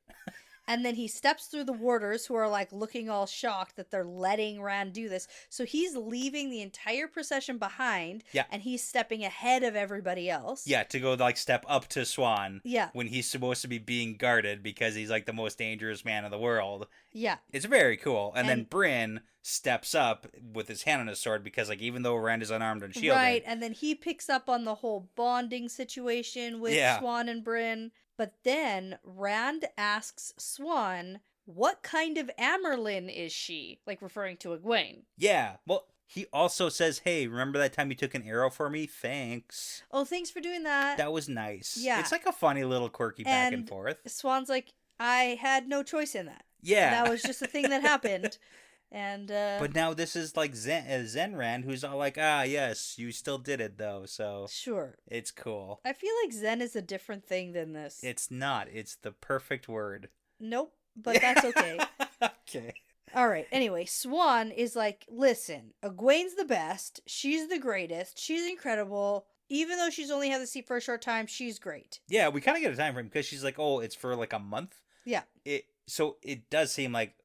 And then he steps through the warders who are like looking all shocked that they're letting Rand do this. So he's leaving the entire procession behind. Yeah. And he's stepping ahead of everybody else. Yeah, to go like step up to Swan. Yeah. When he's supposed to be being guarded because he's like the most dangerous man in the world. Yeah. It's very cool. And then Bryn steps up with his hand on his sword because like even though Rand is unarmed and shielded. Right, and then he picks up on the whole bonding situation with Swan and Bryn. But then Rand asks Swan, what kind of Amyrlin is she? Like referring to Egwayne. Yeah, well, he also says, hey, remember that time you took an arrow for me? Thanks. Oh, thanks for doing that. That was nice. Yeah. It's like a funny little quirky back and forth. Swan's like, I had no choice in that. Yeah. That was just a thing that happened. And But now this is like Zen Rand, who's all like, yes, you still did it though, so sure, it's cool. I feel like Zen is a different thing than this. It's not. It's the perfect word. Nope, but that's okay. Okay. All right. Anyway, Swan is like, listen, Egwayne's the best. She's the greatest. She's incredible. Even though she's only had the seat for a short time, she's great. Yeah, we kind of get a time frame because she's like, oh, it's for like a month. Yeah. So it does seem like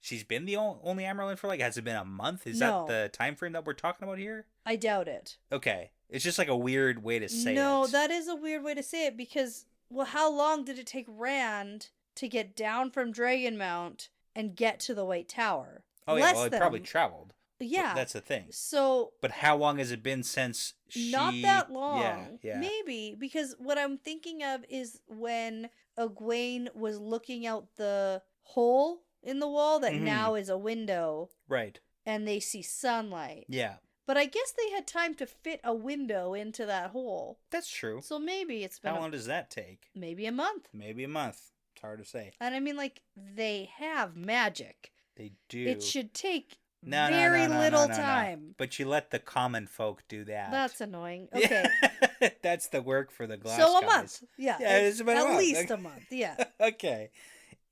she's been the only Amyrlin for like, has it been a month? Is No. that the time frame that we're talking about here? I doubt it. Okay. It's just like a weird way to say it. No, that is a weird way to say it because, well, how long did it take Rand to get down from Dragonmount and get to the White Tower? Oh, yeah, well, it probably traveled. Yeah. That's the thing. So. But how long has it been since she... Not that long. Yeah. Maybe, because what I'm thinking of is when Egwayne was looking out the hole in the wall that now is a window. Right. And they see sunlight. Yeah. But I guess they had time to fit a window into that hole. That's true. So maybe it's been... How long does that take? Maybe a month. Maybe a month. It's hard to say. And I mean, like, they have magic. They do. It should take no, little time. But you let the common folk do that. That's annoying. Okay. That's the work for the glass So a guys. month. Yeah. It's about at a month. least a month. Yeah. Okay.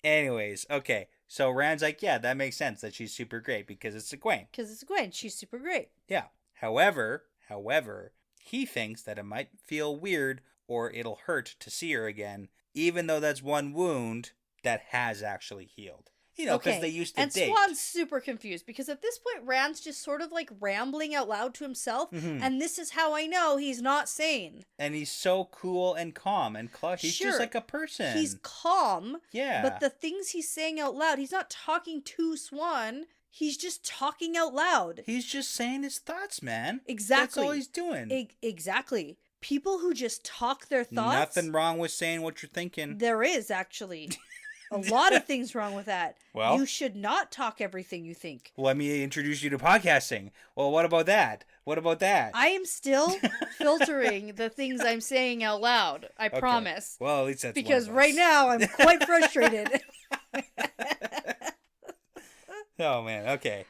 Anyways, okay. So Rand's like, yeah, that makes sense that she's super great because it's Egwayne. Because it's Egwayne. She's super great. Yeah. However, he thinks that it might feel weird or it'll hurt to see her again, even though that's one wound that has actually healed. You know, because they used to date. And Swan's super confused because at this point, Rand's just sort of like rambling out loud to himself. Mm-hmm. And this is how I know he's not sane. And he's so cool and calm and clutch. He's just like a person. He's calm. Yeah. But the things he's saying out loud, he's not talking to Swan. He's just talking out loud. He's just saying his thoughts, man. Exactly. That's all he's doing. Exactly. People who just talk their thoughts. Nothing wrong with saying what you're thinking. There is, actually. A lot of things wrong with that. Well, you should not talk everything you think. Let me introduce you to podcasting. Well, what about that? What about that? I am still filtering the things I'm saying out loud. I promise. Well, at least that's because right now I'm quite frustrated. Oh man. Okay.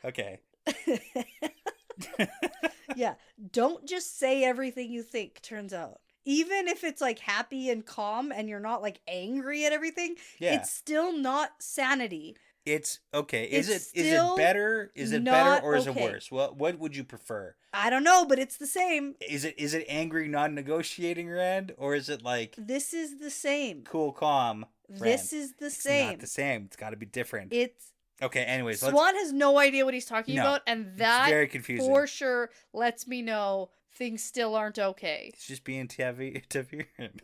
Yeah. Don't just say everything you think, turns out. Even if it's like happy and calm and you're not like angry at everything, it's still not sanity. It's okay. Is it better? Is it better or is it worse? Well, what would you prefer? I don't know, but it's the same. Is it angry, non-negotiating Rand, or is it like this is the same? Cool, calm. Rand? This is the same. It's not the same. It's got to be different. It's okay. Anyways, Swan has no idea what he's talking about, and that very confusing. For sure lets me know things still aren't okay. It's just being Tavi.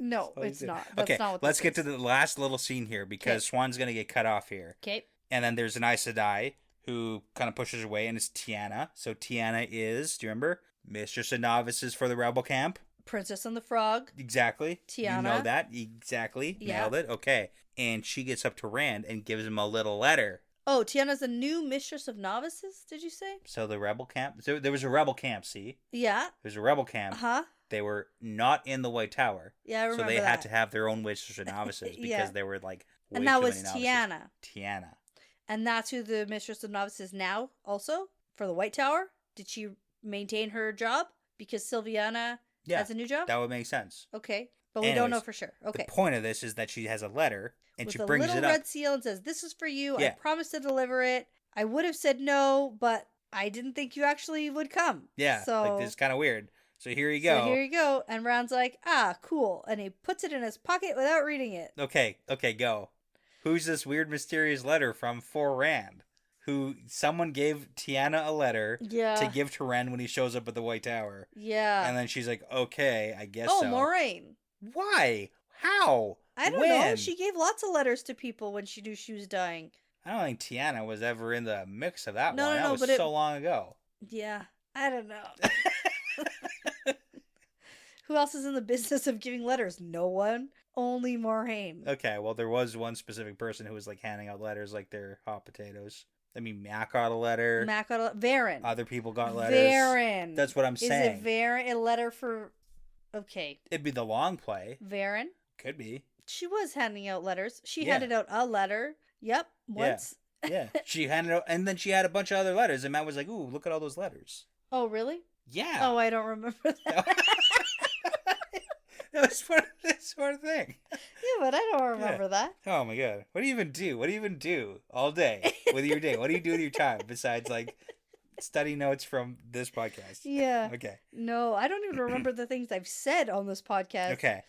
No, it's not. That's not what let's get to the last little scene here because Swan's gonna get cut off here. Okay. And then there's an Aes Sedai who kind of pushes her away, and it's Tiana. So Tiana is, do you remember, Mistress of Novices for the Rebel Camp? Princess and the Frog. Exactly. Tiana. You know that exactly. Yeah. Nailed it. Okay. And she gets up to Rand and gives him a little letter. Oh, Tiana's a new Mistress of Novices, did you say? So the Rebel Camp. So there was a Rebel Camp, see? Yeah. There's a Rebel Camp. Uh-huh. They were not in the White Tower. Yeah, I remember So they that. had to have their own Mistress of Novices because they were like way and that too was many Tiana. Tiana. And that's who the Mistress of Novices now also? For the White Tower? Did she maintain her job? Because Sylviana has a new job? That would make sense. Okay. But we don't know for sure. Okay. The point of this is that she has a letter and she brings it up. With a little red seal and says, "This is for you. Yeah. I promised to deliver it. I would have said no, but I didn't think you actually would come." Yeah. So like this is kind of weird. So here you go. And Rand's like, "Ah, cool." And he puts it in his pocket without reading it. Okay, go. who's this weird mysterious letter from for Rand? Who someone gave Tiana a letter to give to Rand when he shows up at the White Tower. Yeah. And then she's like, okay, I guess so. so. Oh, Moraine. Why? How? I don't know. She gave lots of letters to people when she knew she was dying. I don't think Tiana was ever in the mix of that one. No, that was so long ago. Yeah. I don't know. Who else is in the business of giving letters? No one. Only Moraine. Okay, well, there was one specific person who was like handing out letters like they're hot potatoes. I mean, Mac got a letter. Varen. Other people got letters. Varen. That's what I'm saying. Is it Varen? A letter for... Okay. It'd be the long play. Varen? Could be. She was handing out letters. She handed out a letter. Yep. Once. Yeah. She handed out... And then she had a bunch of other letters. And Matt was like, ooh, look at all those letters. Oh, really? Yeah. Oh, I don't remember that. That was this sort of thing. Yeah, but I don't remember that. Oh my god. What do you even do? What do you even do all day with your day? What do you do with your time besides like study notes from this podcast? Yeah. Okay. No, I don't even remember the things I've said on this podcast. Okay.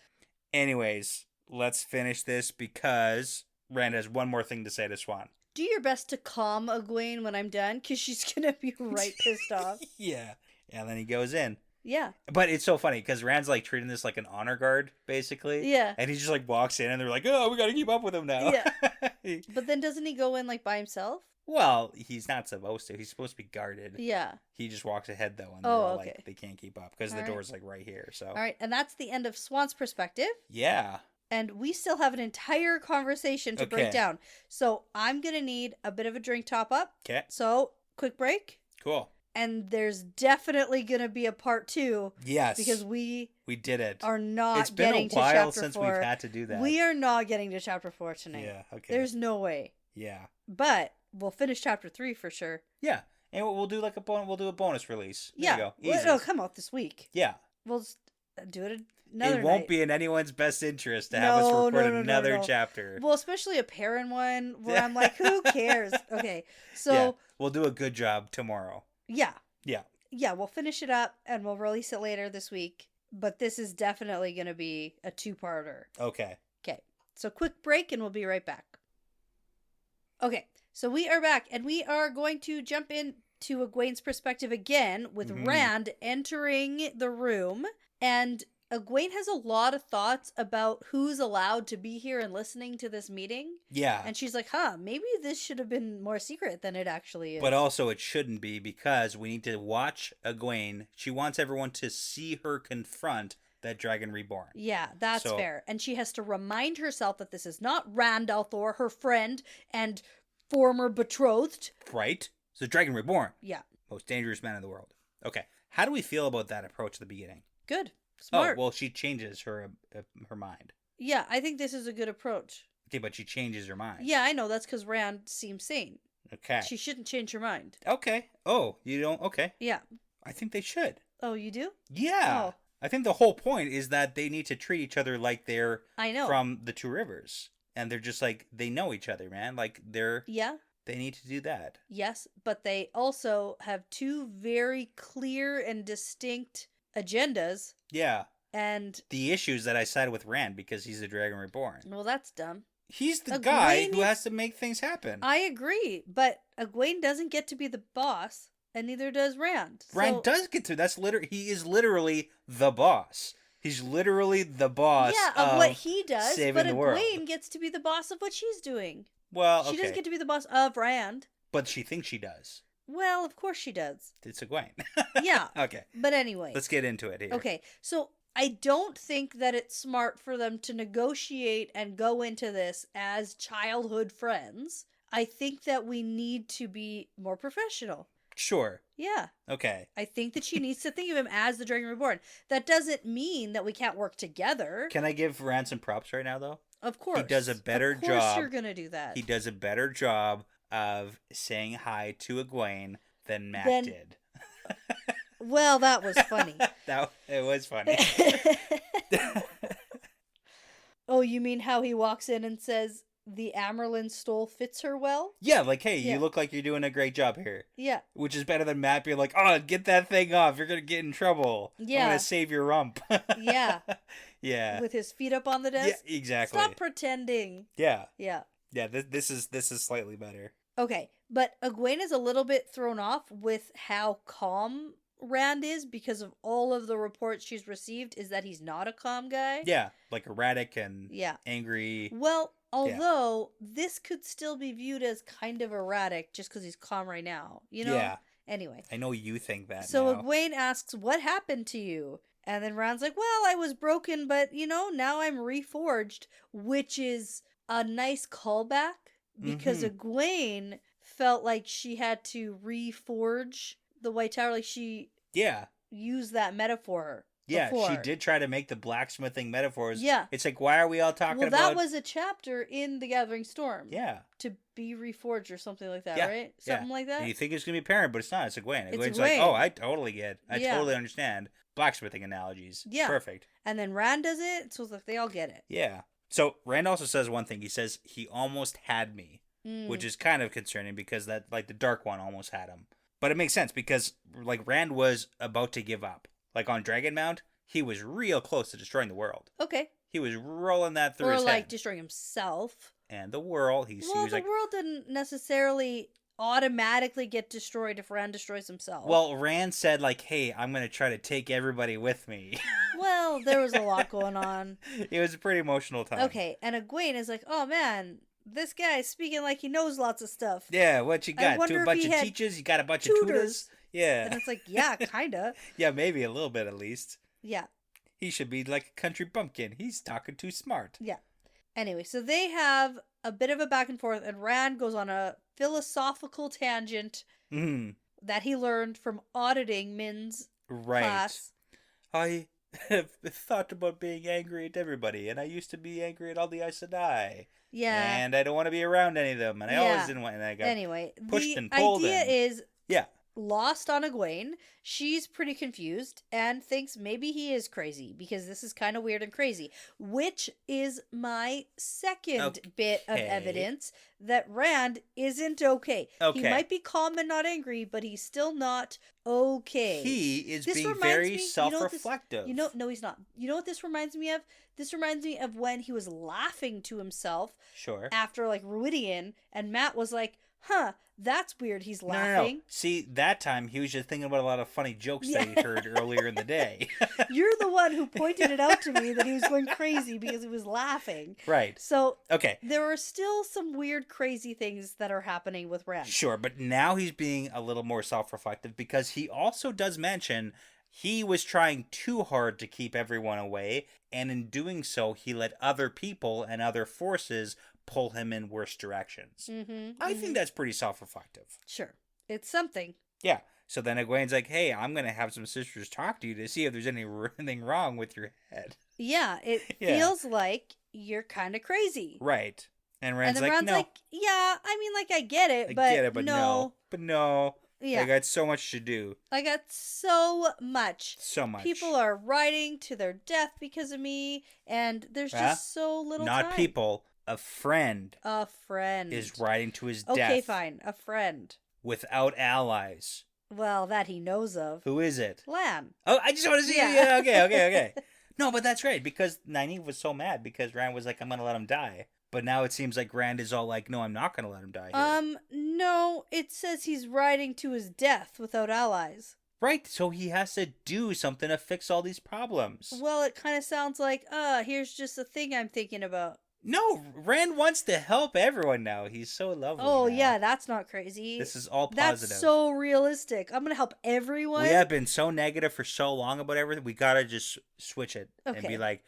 Anyways, let's finish this because Rand has one more thing to say to Swan. Do your best to calm Egwayne when I'm done, because she's going to be right pissed off. Yeah. And then he goes in. Yeah. But it's so funny because Rand's like treating this like an honor guard, basically. Yeah. And he just like walks in and they're like, oh, we got to keep up with him now. Yeah. But then doesn't he go in like by himself? Well, he's not supposed to. He's supposed to be guarded. Yeah. He just walks ahead though. And they're like, they can't keep up because the door's like right here. So. All right. And that's the end of Swan's perspective. Yeah. And we still have an entire conversation to break down. So I'm going to need a bit of a drink top up. Okay. So quick break. Cool. And there's definitely going to be a part 2. Yes. Because we did it. Are not it's been getting a while to chapter since 4. we've had to do that. We are not getting to chapter 4 tonight. Yeah, okay. There's no way. Yeah. But we'll finish chapter 3 for sure. Yeah. And we'll do like we'll do a bonus release. There yeah. you go. Easy. It'll come out this week. Yeah. We'll just do it another It won't night. be in anyone's best interest to have us record another chapter. Well, especially a Perrin one where I'm like, who cares? Okay. So yeah. We'll do a good job tomorrow. Yeah. Yeah. Yeah, we'll finish it up and we'll release it later this week. But this is definitely going to be a 2-parter. Okay. Okay. So quick break and we'll be right back. Okay. So we are back and we are going to jump into Egwayne's perspective again with Rand entering the room. And Egwayne has a lot of thoughts about who's allowed to be here and listening to this meeting. Yeah. And she's like, maybe this should have been more secret than it actually is. But also it shouldn't be because we need to watch Egwayne. She wants everyone to see her confront that Dragon Reborn. Yeah, that's fair. And she has to remind herself that this is not Rand al'Thor, her friend and former betrothed. Right? So Dragon Reborn. Yeah. Most dangerous man in the world. Okay. How do we feel about that approach at the beginning? Good. Smart. Oh, well, she changes her mind. Yeah, I think this is a good approach. Okay, but she changes her mind. Yeah, I know. That's because Rand seems sane. Okay. She shouldn't change her mind. Okay. Oh, you don't? Okay. Yeah. I think they should. Oh, you do? Yeah. Oh. I think the whole point is that they need to treat each other like they're from the Two Rivers. And they're just like, they know each other, man. Like, Yeah. They need to do that. Yes, but they also have 2 very clear and distinct agendas. Yeah. And the issues that I sided with Rand because he's the Dragon Reborn. Well, that's dumb. He's the guy who has to make things happen. I agree, but Egwayne doesn't get to be the boss, and neither does Rand. Rand does get to. He is literally the boss. He's literally the boss. Yeah, of what he does. Saving but the world. Egwayne gets to be the boss of what she's doing. Well, she doesn't get to be the boss of Rand. But she thinks she does. Well, of course she does. It's Egwayne. Yeah. Okay. But anyway. Let's get into it here. Okay, so I don't think that it's smart for them to negotiate and go into this as childhood friends. I think that we need to be more professional. Sure. Yeah. Okay. I think that she needs to think of him as the Dragon Reborn. That doesn't mean that we can't work together. Can I give Rand some props right now, though? Of course. He does a better job. Of course you're going to do that. He does a better job of saying hi to Egwayne than Matt did. Well, that was funny. It was funny. Oh, you mean how he walks in and says the Amyrlin stole fits her well? Yeah, like, hey, you look like you're doing a great job here. Yeah. Which is better than Matt being like, oh, get that thing off. You're going to get in trouble. Yeah. I'm going to save your rump. Yeah. Yeah. With his feet up on the desk? Yeah, exactly. Stop pretending. Yeah. Yeah. Yeah, this is slightly better. Okay, but Egwayne is a little bit thrown off with how calm Rand is because of all of the reports she's received is that he's not a calm guy. Yeah, like erratic and angry. Well, although this could still be viewed as kind of erratic just because he's calm right now, you know? Yeah. Anyway. I know you think that So now. Egwayne asks, what happened to you? And then Rand's like, well, I was broken, but, now I'm reforged, which is a nice callback because Egwayne felt like she had to reforge the White Tower, like she used that metaphor before. She did try to make the blacksmithing metaphors. Yeah. It's like, why are we all talking about... Well, that was a chapter in The Gathering Storm. Yeah. To be reforged or something like that, right? Something like that? And you think it's going to be apparent, but it's not. It's Egwayne. Egwayne's Egwayne. like, oh, I totally get. I totally understand. Blacksmithing analogies. Yeah. Perfect. And then Rand does it, so it's like they all get it. Yeah. So Rand also says one thing. He says, he almost had me, which is kind of concerning because that, like, the Dark One almost had him. But it makes sense because, like, Rand was about to give up. Like, on Dragonmount, he was real close to destroying the world. Okay. He was rolling that through his head. Or, like, destroying himself. And the world. He was the world didn't necessarily automatically get destroyed if Rand destroys himself. Well, Rand said, like, hey, I'm going to try to take everybody with me. Well, there was a lot going on. It was a pretty emotional time. Okay, and Egwayne is like, oh, man, this guy is speaking like he knows lots of stuff. Yeah, what you got? A bunch of teachers? You got a bunch of tutors? Yeah. And it's like, yeah, kind of. Yeah, maybe a little bit at least. Yeah. He should be like a country bumpkin. He's talking too smart. Yeah. Anyway, so they have a bit of a back and forth, and Rand goes on a philosophical tangent that he learned from auditing Min's class. I have thought about being angry at everybody, and I used to be angry at all the Aes Sedai. Yeah. And I don't want to be around any of them, and I always didn't want, and I got pushed and pulled. The idea is lost on Egwayne. She's pretty confused and thinks maybe he is crazy because this is kind of weird and crazy, which is my second bit of evidence that Rand isn't okay. He might be calm and not angry, but he's still not okay. He is being very self-reflective. No, he's not. You know what this reminds me of? This reminds me of when he was laughing to himself. Sure. After, like, Ruidian, and Matt was like, huh, that's weird, he's laughing. No. See, that time he was just thinking about a lot of funny jokes that he heard earlier in the day. You're the one who pointed it out to me that he was going crazy because he was laughing. Right. So, there are still some weird, crazy things that are happening with Rand. Sure, but now he's being a little more self-reflective because he also does mention he was trying too hard to keep everyone away, and in doing so, he let other people and other forces pull him in worse directions. I think that's pretty self-reflective. Sure. It's something. Yeah. So then Egwayne's like, hey, I'm going to have some sisters talk to you to see if there's anything wrong with your head. Yeah, it feels like you're kind of crazy. Right. And Rand's like, Rand's no. like, yeah, I mean, like, I get it, but no. But no. Yeah. I got so much to do. I got so much. So much. People are riding to their death because of me, and there's just so little time. Not people. A friend. A friend. Is riding to his death. Okay, fine. A friend. Without allies. Well, that he knows of. Who is it? Lan. Oh, I just want to see. Yeah, okay. No, but that's right, because Nynaeve was so mad because Rand was like, I'm going to let him die. But now it seems like Rand is all like, no, I'm not going to let him die here. No, it says he's riding to his death without allies. Right, so he has to do something to fix all these problems. Well, it kind of sounds like, here's just a thing I'm thinking about. No, Rand wants to help everyone now. He's so lovely. Oh, now. Yeah, that's not crazy. This is all positive. That's so realistic. I'm going to help everyone. We have been so negative for so long about everything. We got to just switch it and be like,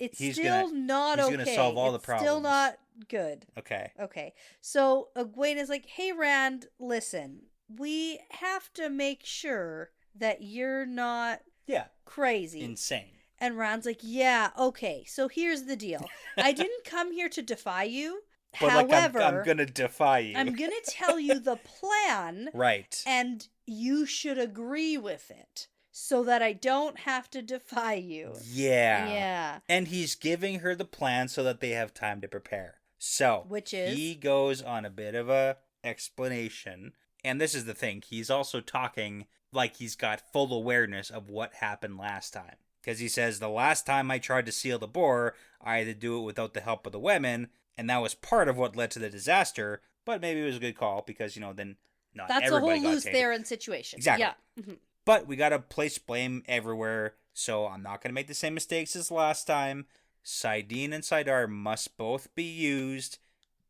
it's still not okay. He's going to solve all the problems. Still not good. Okay. So Egwayne is like, hey, Rand, listen, we have to make sure that you're not crazy. Insane. And Rand's like, yeah, okay, so here's the deal. I didn't come here to defy you. But however, I'm going to defy you. I'm going to tell you the plan. Right. And you should agree with it so that I don't have to defy you. Yeah. And he's giving her the plan so that they have time to prepare. So, which is? He goes on a bit of a explanation. And this is the thing. He's also talking like he's got full awareness of what happened last time. Because he says, the last time I tried to seal the bore, I had to do it without the help of the women, And that was part of what led to the disaster, but maybe it was a good call because, then not That's everybody a whole loose Theron situation. Exactly. Yeah. Mm-hmm. But we got to place blame everywhere, so I'm not going to make the same mistakes as last time. Sidene and Sidar must both be used,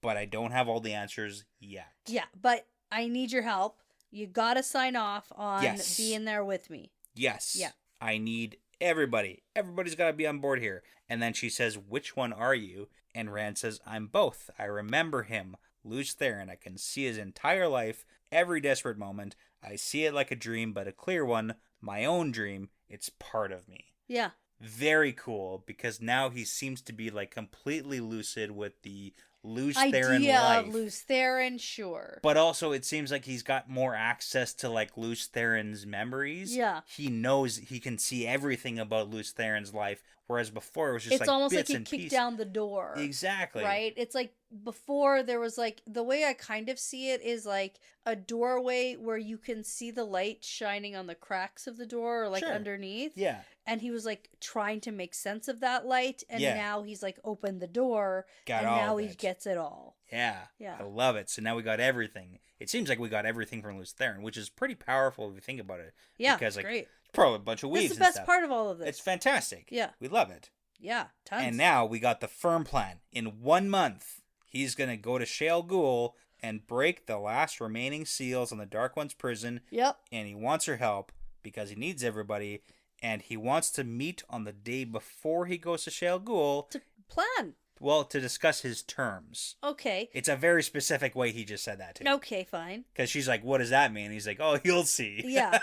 but I don't have all the answers yet. Yeah, but I need your help. You got to sign off on being there with me. Yes. Yeah. I need everybody. Everybody's got to be on board here. And then she says, which one are you? And Rand says, I'm both. I remember him. Luce Theron. I can see his entire life, every desperate moment. I see it like a dream, but a clear one. My own dream. It's part of me. Yeah. Very cool, because now he seems to be like completely lucid with the Luce Theron idea life. Of Luce Theron, sure. But also it seems like he's got more access to like Luce Theron's memories. Yeah. He knows he can see everything about Luce Theron's life, whereas before it was just it's like almost bits like he and kicked pieces. down the door. Exactly. Right? It's like before there was like, the way I kind of see it is like a doorway where you can see the light shining on the cracks of the door or like underneath. Yeah. And he was like trying to make sense of that light, and now he's like opened the door, Got and all now of he it. gets it all. Yeah. I love it. So now we got everything. It seems like we got everything from Luce Theron, which is pretty powerful if you think about it. Yeah, because, like, great. Probably a bunch of weaves. It's the best part of all of this. It's fantastic. Yeah. We love it. Yeah, tons. And now we got the firm plan. In 1 month, he's going to go to Shale Ghul and break the last remaining seals on the Dark One's prison. Yep. And he wants her help because he needs everybody. And he wants to meet on the day before he goes to Shale Ghul. To plan. Well, to discuss his terms. Okay. It's a very specific way he just said that to me. Okay, fine. Because she's like, what does that mean? He's like, oh, you'll see. Yeah.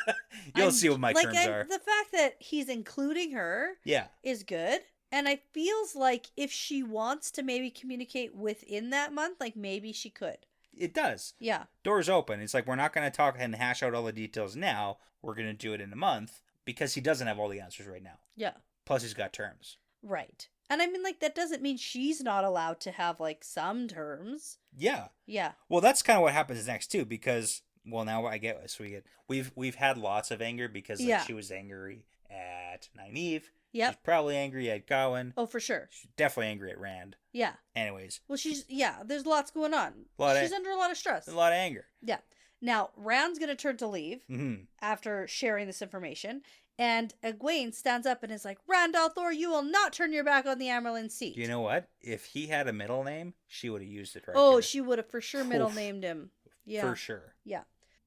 You'll see what my terms are. The fact that he's including her is good. And I feels like if she wants to maybe communicate within that month, like maybe she could. It does. Yeah. Doors open. It's like, we're not going to talk and hash out all the details now. We're going to do it in a month because he doesn't have all the answers right now. Yeah. Plus, he's got terms. Right. And I mean, like, that doesn't mean she's not allowed to have, like, some terms. Yeah. Yeah. Well, that's kind of what happens next, too, because, well, now I get, so we've had lots of anger because, like, she was angry at Nynaeve. Yep. She's probably angry at Gawain. Oh, for sure. She's definitely angry at Rand. Yeah. Anyways. Well, there's lots going on. She's under a lot of stress. A lot of anger. Yeah. Now, Rand's going to turn to leave after sharing this information. And Egwayne stands up and is like, Rand al'Thor, you will not turn your back on the Amyrlin seat. You know what? If he had a middle name, she would have used it right Oh, there. she would have for sure middle named him. Yeah. For sure. Yeah.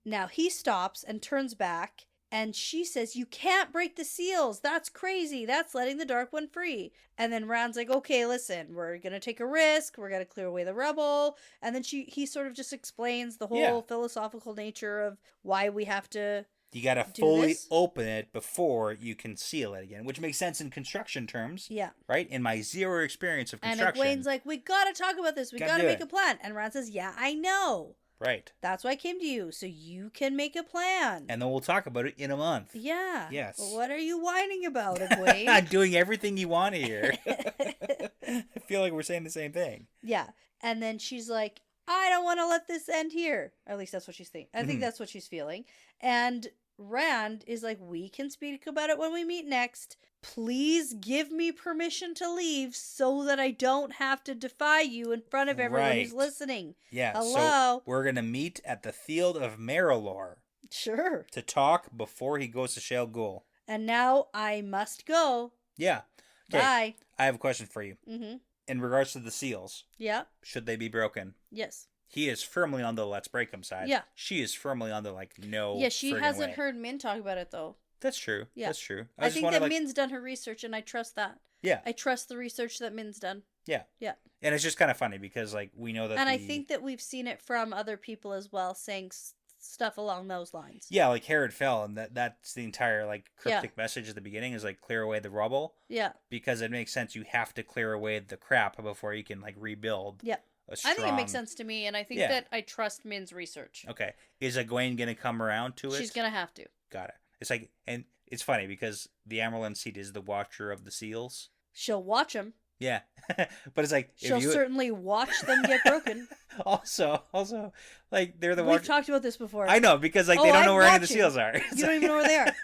Now, he stops and turns back, and she says, you can't break the seals. That's crazy. That's letting the Dark One free. And then Rand's like, okay, listen, we're going to take a risk. We're going to clear away the rubble. And then he sort of just explains the whole philosophical nature of why we have to... You gotta fully open it before you can seal it again, which makes sense in construction terms. Yeah. Right? In my zero experience of construction. And Egwene's like, we gotta talk about this. We gotta make a plan. And Rand says, yeah, I know. Right. That's why I came to you, so you can make a plan. And then we'll talk about it in a month. Yeah. Yes. Well, what are you whining about, Egwene? I'm doing everything you want to hear. I feel like we're saying the same thing. Yeah. And then she's like, I don't want to let this end here. Or at least that's what she's thinking. I think that's what she's feeling. And Rand is like, we can speak about it when we meet next. Please give me permission to leave so that I don't have to defy you in front of everyone who's listening. Yeah. Hello. So we're going to meet at the Field of Marylor. Sure. To talk before he goes to Shale Ghul. And now I must go. Yeah. Okay. Bye. I have a question for you. Mm-hmm. In regards to the seals. Yeah. Should they be broken? Yes. He is firmly on the let's break them side. Yeah. She is firmly on the like no. Yeah, she hasn't way. Heard Min talk about it though. That's true. Yeah. That's true. I think that Min's done her research and I trust that. Yeah. I trust the research that Min's done. Yeah. Yeah. And it's just kind of funny because like we know that And I think that we've seen it from other people as well saying stuff along those lines. Yeah, like Herod fell and that's the entire like cryptic message at the beginning is like clear away the rubble. Yeah. Because it makes sense you have to clear away the crap before you can like rebuild. Yeah. Strong... I think it makes sense to me, and I think that I trust Min's research. Okay. Is Egwene going to come around to it? She's going to have to. Got it. It's like, and it's funny because the Amyrlin seat is the watcher of the seals. She'll watch them. Yeah. But it's like... She'll certainly watch them get broken. Also, like, they're the We've talked about this before. I know, because, like, they don't know where any of the seals are. You don't even know where they are.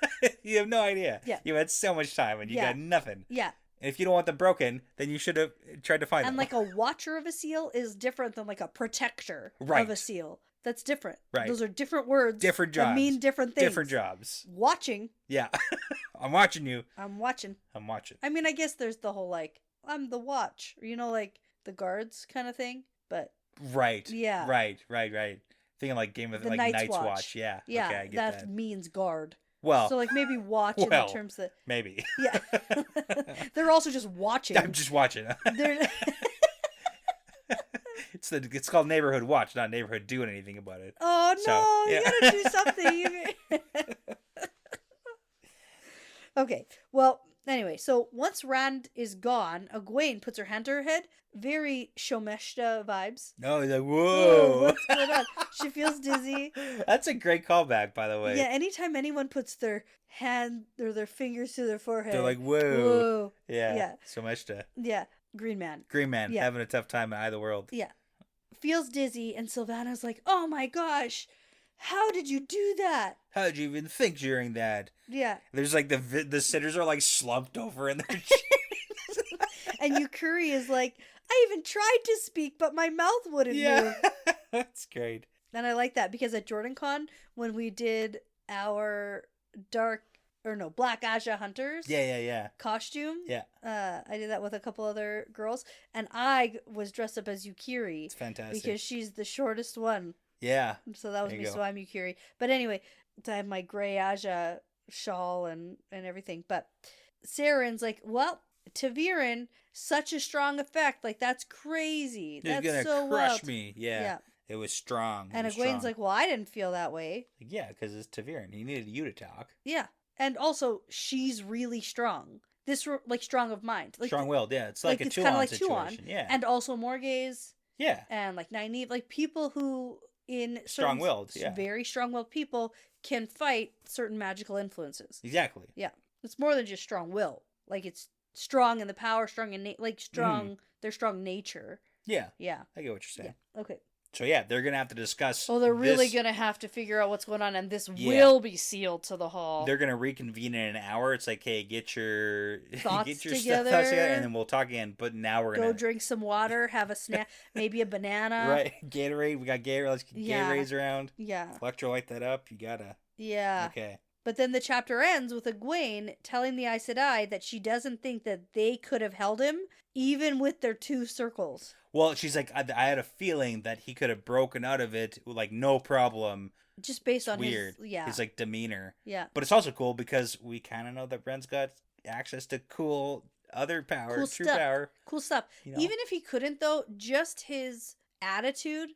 You have no idea. Yeah. You had so much time and you got nothing. Yeah. And if you don't want them broken, then you should have tried to find them. And like a watcher of a seal is different than like a protector of a seal. That's different. Right. Those are different words. Different jobs. That mean different things. Different jobs. Watching. Yeah. I'm watching you. I'm watching. I mean, I guess there's the whole like, I'm the watch. You know, like the guards kind of thing. But. Right. Yeah. Right. Thinking like Game of the like Night's Watch. Yeah. Yeah. Okay, I get that means guard. Well. So like maybe watch in the terms that. Maybe. Yeah. They're also just watching. I'm just watching. They're. It's called Neighborhood Watch, not Neighborhood doing anything about it. Oh no! Yeah. You gotta do something. Okay. Well, anyway, so once Rand is gone, Egwayne puts her hand to her head. Very Shomeshta vibes. No, he's like, whoa! What's going on? She feels dizzy. That's a great callback, by the way. Yeah. Anytime anyone puts their hand or their fingers to their forehead, they're like, whoa! Whoa! Yeah. Shomeshta. Yeah. Green man. Yeah. Having a tough time in either world. Yeah. Feels dizzy, and Sylvanas like, oh my gosh, how did you do that? How did you even think during that? Yeah. There's like the sitters are like slumped over in their chairs. And Yukuri is like, I even tried to speak, but my mouth wouldn't move. That's great. And I like that because at JordanCon, when we did our Black Aja Hunters costume. Yeah. I did that with a couple other girls. And I was dressed up as Yukiri. It's fantastic. Because she's the shortest one. Yeah. So that was me, so I'm Yukiri. But anyway, I have my gray Aja shawl and everything. But Saren's like, well, Taviran, such a strong effect. Like, that's crazy. You're That's gonna so crush wild. me. Yeah. It was strong. And Egwene's like, well, I didn't feel that way. Yeah, because it's Taviran. He needed you to talk. Yeah. And also, she's really strong. This, like, strong of mind. Like, strong-willed, yeah. It's like a it's Tuon like situation. Yeah. And also Morgaze. Yeah. And, like, Nynaeve. Like, people who, in strong-willed, very strong-willed people, can fight certain magical influences. Exactly. Yeah. It's more than just strong will. Like, it's strong in the power, strong in, their strong nature. Yeah. Yeah. I get what you're saying. Yeah. Okay. So yeah, they're gonna have to discuss. Oh, they're really gonna have to figure out what's going on, and this will be sealed to the hall. They're gonna reconvene in an hour. It's like, hey, get your thoughts thoughts together, and then we'll talk again. But now we're gonna go drink some water, have a snack, maybe a banana. Right, Gatorade. We got Gatorade. Let's get Gatorades around. Yeah, electrolyte that up. You gotta. Yeah. Okay. But then the chapter ends with Egwayne telling the Aes Sedai that she doesn't think that they could have held him, even with their 2 circles. Well, she's like, I had a feeling that he could have broken out of it, like, no problem. Just based on his like, demeanor. Yeah. But it's also cool because we kind of know that Brent's got access to cool other power, cool true stuff. power. Cool stuff. You know? Even if he couldn't, though, just his attitude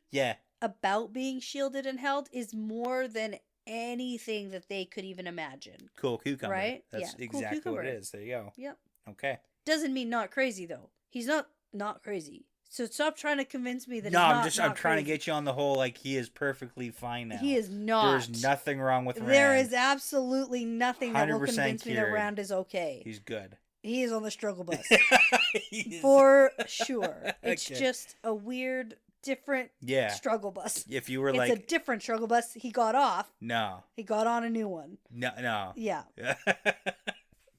about being shielded and held is more than anything that they could even imagine. Cool cucumber. Right? That's exactly what it is. There you go. Yep. Okay. Doesn't mean not crazy, though. He's not crazy. So stop trying to convince me that he's not I'm trying to get you on the whole, like, he is perfectly fine now. He is not. There's nothing wrong with Rand. There is absolutely nothing that will convince me that Rand is okay. He's good. He is on the struggle bus. For sure. It's Okay. just a weird, different struggle bus. If you were it's a different struggle bus. He got off. No. He got on a new one. No. Yeah.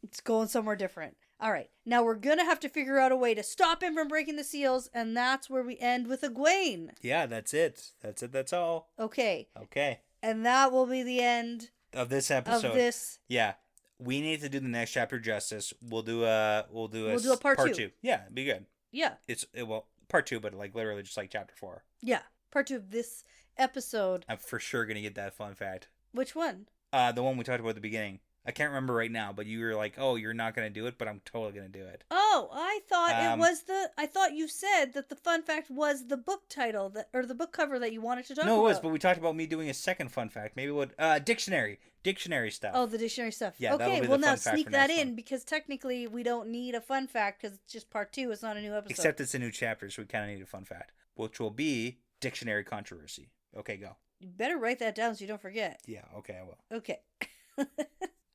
It's going somewhere different. All right. Now we're going to have to figure out a way to stop him from breaking the seals, and that's where we end with Egwayne. Yeah, that's it. That's all. Okay. Okay. And that will be the end of this episode. Of this. Yeah. We need to do the next chapter justice. We'll do a part 2. Yeah, it'd be good. Yeah. Part 2, but like literally just like chapter 4. Yeah. Part 2 of this episode. I'm for sure going to get that fun fact. Which one? The one we talked about at the beginning. I can't remember right now, but you were like, "Oh, you're not going to do it," but I'm totally going to do it. Oh, I thought I thought you said that the fun fact was the book title or the book cover that you wanted to talk about. No, it was, but we talked about me doing a second fun fact. Maybe what dictionary stuff. Oh, the dictionary stuff. Yeah, okay, well now sneak that in because technically we don't need a fun fact because it's just part 2. It's not a new episode. Except it's a new chapter, so we kind of need a fun fact, which will be dictionary controversy. Okay, go. You better write that down so you don't forget. Yeah, okay, I will. Okay.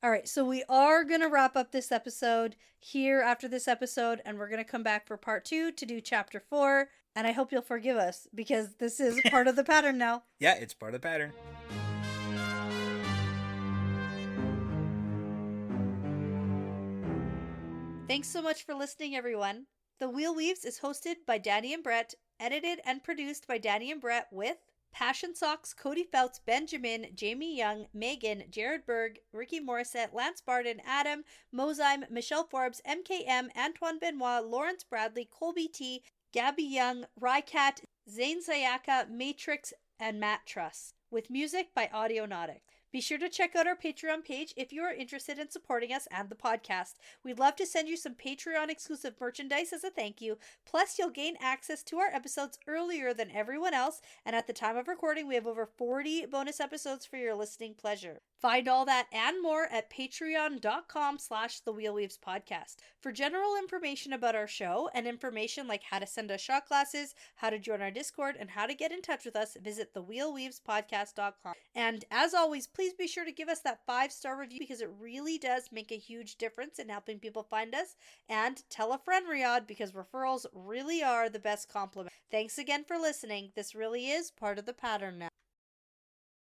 All right, so we are going to wrap up this episode here after this episode, and we're going to come back for part 2 to do chapter 4, and I hope you'll forgive us, because this is part of the pattern now. Yeah, it's part of the pattern. Thanks so much for listening, everyone. The Wheel Weaves is hosted by Dani and Brett, edited and produced by Dani and Brett with Passion Socks, Cody Feltz, Benjamin, Jamie Young, Megan, Jared Berg, Ricky Morissette, Lance Barden, Adam, Mozyme, Michelle Forbes, MKM, Antoine Benoit, Lawrence Bradley, Colby T, Gabby Young, Rycat, Zane Sayaka, Matrix, and Matt Truss, with music by Audionautic. Be sure to check out our Patreon page if you are interested in supporting us and the podcast. We'd love to send you some Patreon exclusive merchandise as a thank you. Plus, you'll gain access to our episodes earlier than everyone else. And at the time of recording, we have over 40 bonus episodes for your listening pleasure. Find all that and more at patreon.com/thewheelweavespodcast. For general information about our show and information like how to send us shot glasses, how to join our Discord, and how to get in touch with us, visit thewheelweavespodcast.com. And as always, please be sure to give us that 5-star review because it really does make a huge difference in helping people find us. And tell a friend, Riyadh, because referrals really are the best compliment. Thanks again for listening. This really is part of the pattern now.